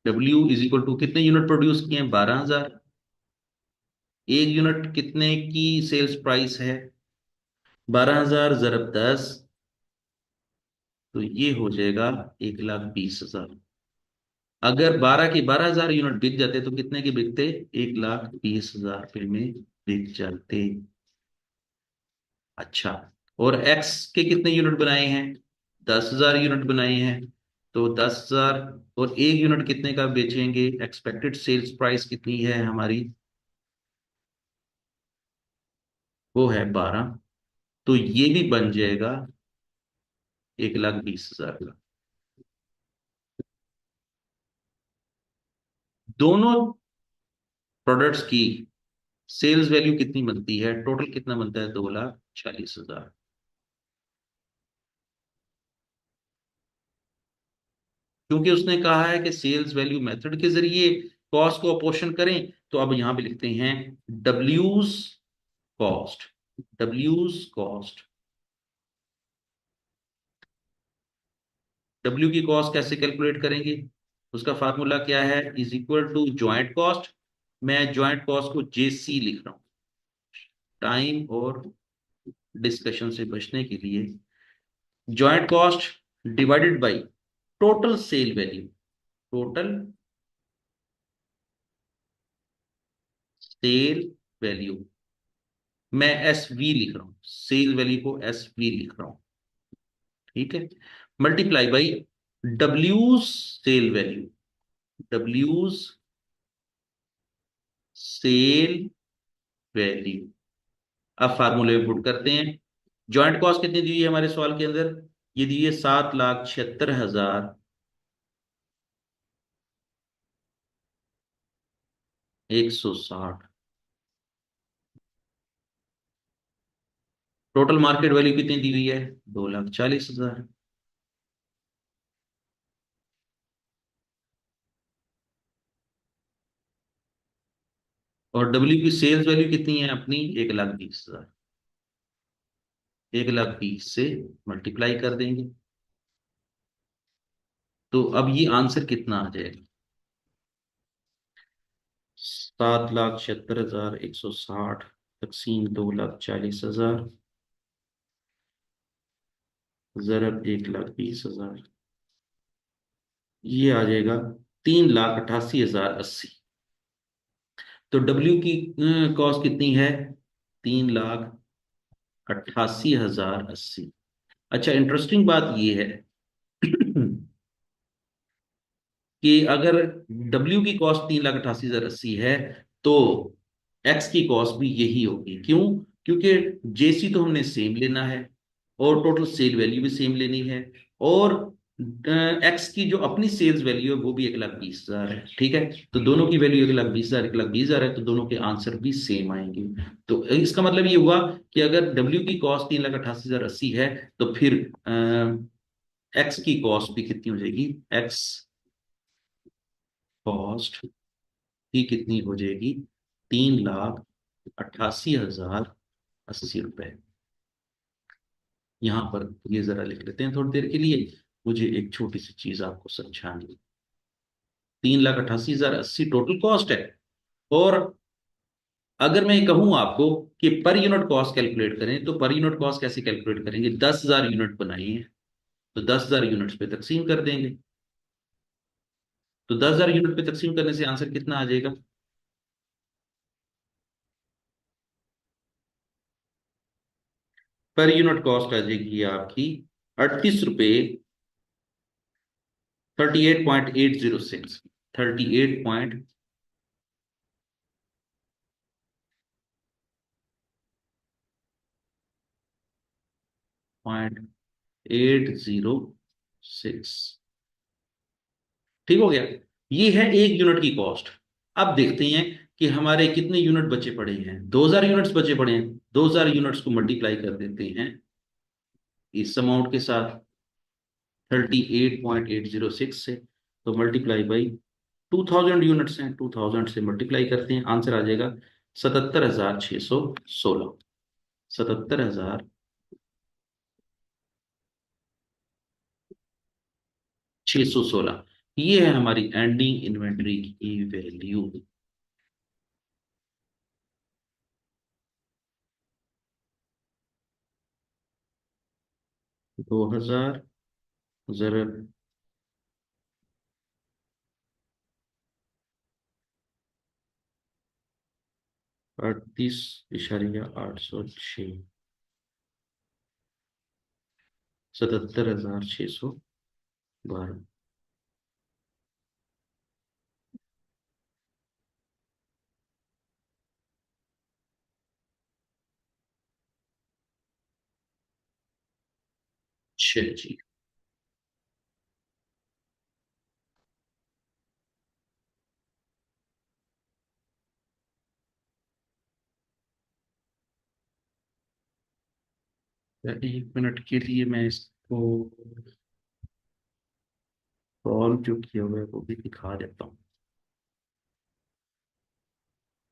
डब्ल्यू इज इक्वल टू कितने यूनिट प्रोड्यूस किए हैं, 12,000। एक यूनिट कितने की सेल्स प्राइस है, 12,000 × 10, तो ये हो जाएगा 1,20,000। अगर 12 की 12,000 यूनिट बिक जाते तो कितने के बिकते? 1,20,000 रुपये में बिक जाते। अच्छा, और एक्स के कितने यूनिट बनाए हैं? 10,000 यूनिट बनाए हैं। तो 10,000 और एक यूनिट कितने का बेचेंगे? एक्सपेक्टेड सेल्स प्राइस कितनी है हमारी? वो है 12। तो ये भी बन जाएगा 1,20,000 का। दोनों प्रोडक्ट्स की सेल्स वैल्यू कितनी बनती है? टोटल कितना बनता है? 2,40,000। क्योंकि उसने कहा है कि सेल्स वैल्यू मेथड के जरिए कॉस्ट को अपोर्शन करें, तो अब यहां पे लिखते हैं डब्ल्यूज कॉस्ट। डब्ल्यूज कॉस्ट। डब्ल्यू की कॉस्ट कैसे कैलकुलेट करेंगे? उसका फार्मूला क्या है? Is equal to joint cost. मैं ज्वाइंट कॉस्ट को जेसी लिख रहा हूं टाइम और डिस्कशन से बचने के लिए। Joint cost divided by total sale value. Total sale value. मैं एस वी लिख रहा हूं, सेल वैल्यू को एस वी लिख रहा हूं। ठीक है। मल्टीप्लाई बाई डब्ल्यूज सेल वैल्यू। डब्ल्यूज सेल वैल्यू। अब फार्मूले में पुट करते हैं। जॉइंट कॉस्ट कितनी दी हुई है हमारे सवाल के अंदर? ये दी है 7,76,160। टोटल मार्केट वैल्यू कितनी दी हुई है? 2,40,000। और डब्ल्यू की सेल्स वैल्यू कितनी है अपनी? 1,20,000। 1,20,000 से मल्टीप्लाई कर देंगे। तो अब ये आंसर कितना आ जाएगा? 7,76,160 तकसीम 2,40,000 जरब 1,20,000। ये आ जाएगा 3,88,080। तो डब्ल्यू की कॉस्ट कितनी है? 3,88,080। अच्छा, इंटरेस्टिंग बात ये है कि अगर डब्ल्यू की कॉस्ट 3,88,080 है, तो एक्स की कॉस्ट भी यही होगी। क्यों? क्योंकि जेसी तो हमने सेम लेना है, और टोटल सेल वैल्यू भी सेम लेनी है, और एक्स की जो अपनी सेल्स वैल्यू है वो भी 1,20,000 है। ठीक है। तो दोनों की वैल्यू 1,20,000 1,20,000 है, तो दोनों के आंसर भी सेम आएंगे। तो इसका मतलब ये हुआ कि अगर डब्ल्यू की कॉस्ट 3,88,080 है, तो फिर एक्स की कॉस्ट भी कितनी हो जाएगी? एक्स कॉस्ट ही कितनी हो जाएगी? 3,88,080 रुपए। यहां पर ये जरा लिख लेते हैं थोड़ी देर के लिए, मुझे एक छोटी सी चीज आपको समझानी है। 3,88,080 टोटल कॉस्ट है। और अगर मैं कहूं आपको कि पर यूनिट कॉस्ट कैलकुलेट करें, तो पर यूनिट कॉस्ट कैसे कैलकुलेट करेंगे? 10,000 यूनिट बनाई है, तो 10,000 यूनिट्स पे तकसीम कर देंगे। तो 10,000 यूनिट पे तकसीम करने से आंसर कितना आ जाएगा? पर यूनिट कॉस्ट आ जाएगी आपकी 38 रुपए 38.806। 38.806। ठीक हो गया। ये है एक यूनिट की कॉस्ट। अब देखते हैं कि हमारे कितने यूनिट बचे पड़े हैं। 2,000 यूनिट्स बचे पड़े हैं। 2,000 यूनिट्स को मल्टीप्लाई कर देते हैं इस अमाउंट के साथ, 38.806 से। तो मल्टीप्लाई बाई 2,000 यूनिट्स हैं, 2,000 से मल्टीप्लाई करते हैं, आंसर आ जाएगा 77,616। 77,616। ये है हमारी एंडिंग इन्वेंट्री की वैल्यू। 2,000 जरब 38,806, 77,612। अच्छा जी। या 1 मिनट के लिए मैं इसको सॉल्व जो किया हुआ है वो भी दिखा देता हूँ।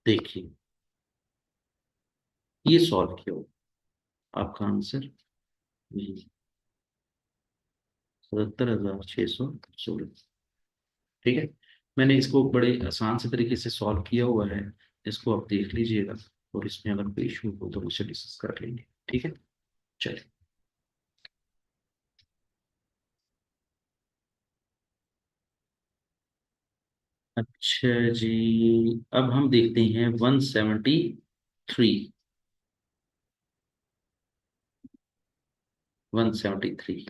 देखिए, ये सॉल्व किया हुआ आपका आंसर ये 77,616। ठीक है, मैंने इसको बड़े आसान से तरीके से सॉल्व किया हुआ है। इसको आप देख लीजिएगा, और इसमें अगर कोई इशू हो तो मुझसे डिस्कस कर लेंगे। ठीक है, चलिए। अच्छा जी, अब हम देखते हैं 173। 173।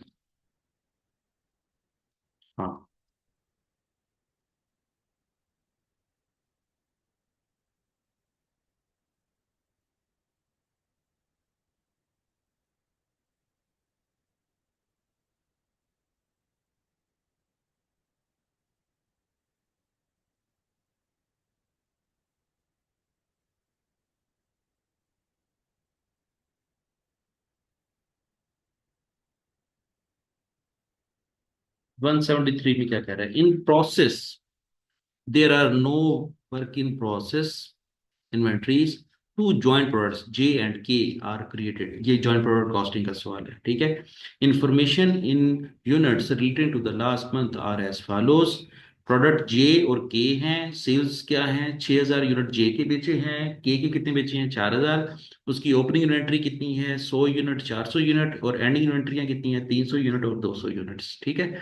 हाँ। 173 में क्या कह रहा है? In process there are no work in process inventories, two joint products J and K are created. ये जॉइंट प्रोडक्ट कॉस्टिंग का सवाल है। ठीक है, information in units related to the last month are as follows. Product J और के हैं, सेल्स क्या है? 6,000 यूनिट जे के बेचे हैं, के कितने बेचे हैं? 4,000। उसकी ओपनिंग इन्वेंट्री कितनी है? 100 यूनिट, 400 यूनिट, और एंडिंग इन्वेंट्रियां कितनी है? 300 यूनिट और 200 यूनिट्स। ठीक है,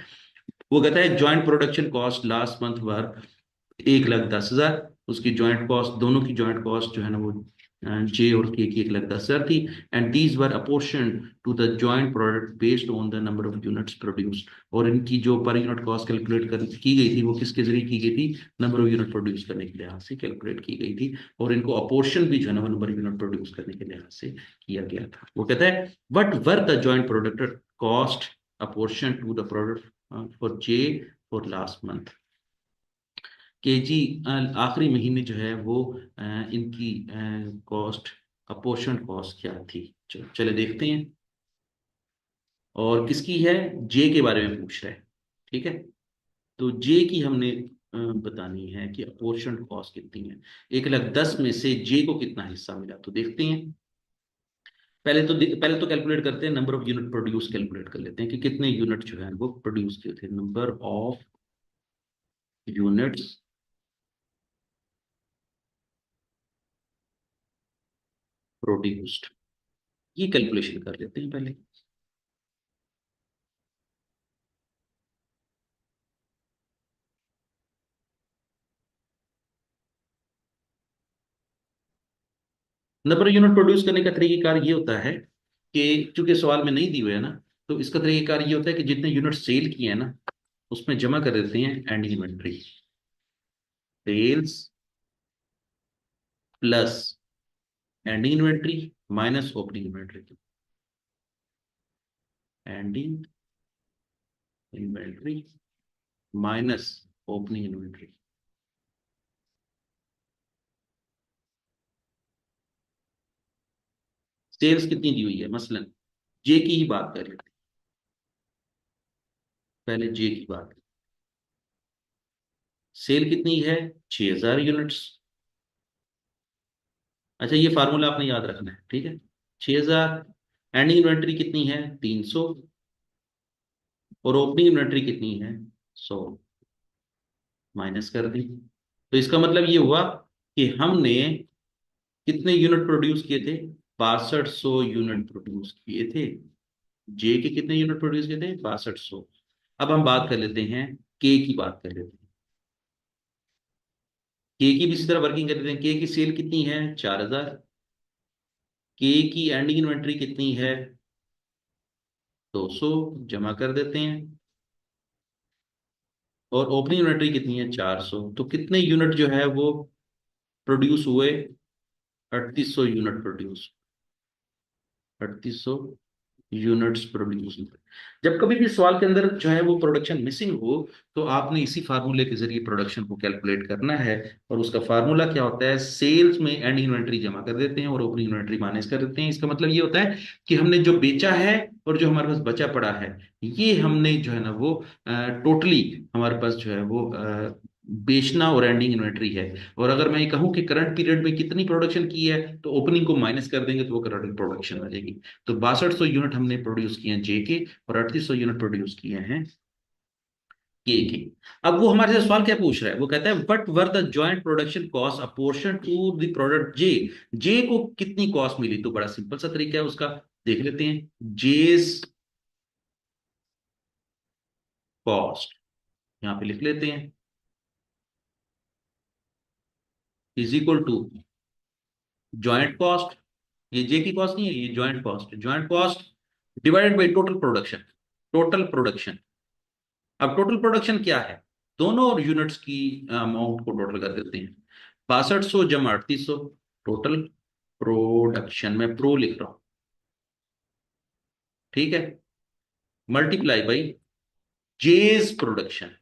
वो कहता है joint production cost last month were 1,10,000। उसकी ज्वाइंट कॉस्ट, दोनों की ज्वाइंट कॉस्ट जो है ना वो जे और के की 1,10,000 थी। And these were apportion to the joint product based on the number of units produced. और इनकी जो पर यूनिट कॉस्ट कैलकुलेट कर की गई थी वो किसके जरिए की गई थी? नंबर ऑफ यूनिट प्रोड्यूस करने के लिहाज से कैलकुलेट की गई थी। और इनको अपोर्शन भी जो है ना वो नंबर ऑफ यूनिट प्रोड्यूस करने के लिहाज से किया गया था। वो कहता है what were the joint product cost apportion to the product for J for last month. के जी आखिरी महीने जो है वो इनकी कॉस्ट, अपोर्शन कॉस्ट क्या थी? चलो चले देखते हैं। और किसकी है? जे के बारे में पूछ रहा है। ठीक है, तो जे की हमने बतानी है कि अपोर्शन कॉस्ट कितनी है। 1,10,000 में से जे को कितना हिस्सा मिला, तो देखते हैं। पहले तो कैलकुलेट करते हैं, number of unit produce calculate कर लेते हैं कि कितने यूनिट जो है वो प्रोड्यूस किए थे। नंबर ऑफ यूनिट्स प्रोड्यूस्ड, ये कैलकुलेशन कर लेते हैं पहले। नंबर यूनिट प्रोड्यूस करने का तरीकेकार ये होता है कि चूंकि सवाल में नहीं दी हुए है ना, तो इसका तरीकेकार ये होता है कि जितने यूनिट सेल किए हैं ना उसमें जमा कर देते हैं end inventory. Sales plus ending inventory minus opening inventory. Ending inventory minus opening inventory. Sales कितनी दी हुई है? मसलन जे की ही बात कर लेते हैं। पहले जे की बात। सेल कितनी है? 6,000 यूनिट्स। अच्छा, ये फार्मूला आपने याद रखना है। ठीक है, 6,000। एंडिंग इन्वेंट्री कितनी है? 300। और ओपनिंग इन्वेंट्री कितनी है? 100। माइनस कर दी। तो इसका मतलब ये हुआ कि हमने कितने यूनिट प्रोड्यूस किए थे? 6200 यूनिट प्रोड्यूस किए थे। जे के कितने यूनिट प्रोड्यूस किए थे? 6200। अब हम बात कर लेते हैं के की बात कर लेते हैं। के की भी इसी तरह वर्किंग कर देते हैं। के की सेल कितनी है? 4000। के की एंडिंग इन्वेंट्री कितनी है? 200। जमा कर देते हैं। और ओपनिंग इन्वेंट्री कितनी है? 400। तो कितने यूनिट जो है वो प्रोड्यूस हुए? 3800 यूनिट प्रोड्यूस। 3800 यूनिट्स प्रोड्यूस हुए। जब कभी भी सवाल के अंदर जो है वो प्रोडक्शन मिसिंग हो, तो आपने इसी फार्मूले के जरिए प्रोडक्शन को कैलकुलेट करना है। और उसका फार्मूला क्या होता है? सेल्स में एंड इन्वेंट्री जमा कर देते हैं और ओपनिंग इन्वेंट्री माइनस कर देते हैं। इसका मतलब ये होता है कि हमने जो बेचा है और जो हमारे पास बचा पड़ा है, ये हमने जो है ना वो टोटली हमारे पास जो है वो बेचना और एंडिंग इन्वेंट्री है। और अगर मैं ये कहूं कि करंट पीरियड में कितनी प्रोडक्शन की है, तो ओपनिंग को माइनस कर देंगे तो वो करंट प्रोडक्शन आ जाएगी। तो 6200 यूनिट हमने प्रोड्यूस किए हैं जे के, और 3800 यूनिट प्रोड्यूस किए हैं के। अब वो हमारे से सवाल क्या पूछ रहा है? वो कहता है what were the joint production cost apportion to the product J. J को कितनी कॉस्ट मिली? तो बड़ा सिंपल सा तरीका है उसका, देख लेते हैं। जेस कॉस्ट यहां पे लिख लेते हैं, is equal to joint cost. ये जे की कॉस्ट नहीं है, ये जॉइंट कॉस्ट है। Joint cost divided by total production. Total production. अब टोटल प्रोडक्शन क्या है? दोनों और यूनिट्स की अमाउंट को टोटल कर देते हैं। 6200 जमा 3800। टोटल प्रोडक्शन में प्रो लिख रहा हूं, ठीक है, multiply by J's production.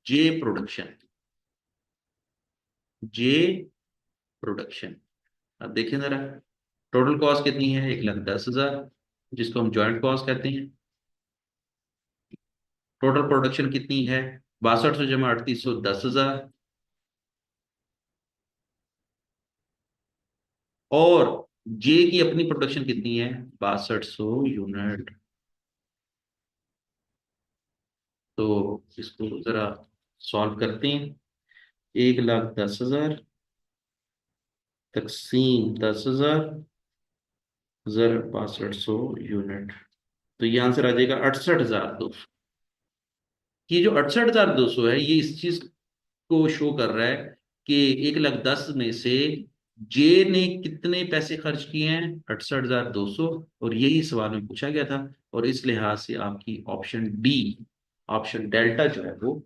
J production. J production. अब देखिए जरा, टोटल कॉस्ट कितनी है? 1,10,000, जिसको हम ज्वाइंट कॉस्ट कहते हैं। टोटल प्रोडक्शन कितनी है? 6200 जमा 3800, 10,000। और जे की अपनी प्रोडक्शन कितनी है? 6200 यूनिट। तो इसको जरा सॉल्व करते हैं। 1,10,000 तकसीम 10,000 जर 6200 यूनिट, तो ये आंसर आ जाएगा 68,200। ये जो 68,200 है, ये इस चीज को शो कर रहा है कि 1,10,000 में से जे ने कितने पैसे खर्च किए हैं? 68,200। और यही सवाल में पूछा गया था। और इस लिहाज से आपकी ऑप्शन डी, ऑप्शन डेल्टा जो है वो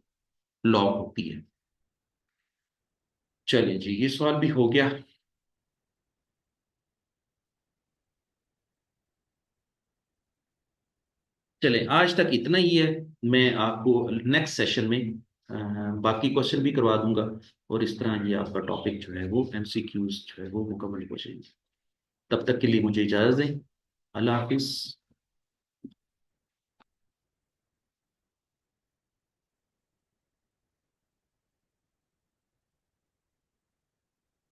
लॉक होती है। चलिए जी, ये सवाल भी हो गया। चले, आज तक इतना ही है। मैं आपको नेक्स्ट सेशन में बाकी क्वेश्चन भी करवा दूंगा। और इस तरह ये आपका टॉपिक जो है वो एमसीक्यूज जो है वो मुकम्मल हो जाएगी। तब तक के लिए मुझे इजाजत दें। अल्लाह हाफिज।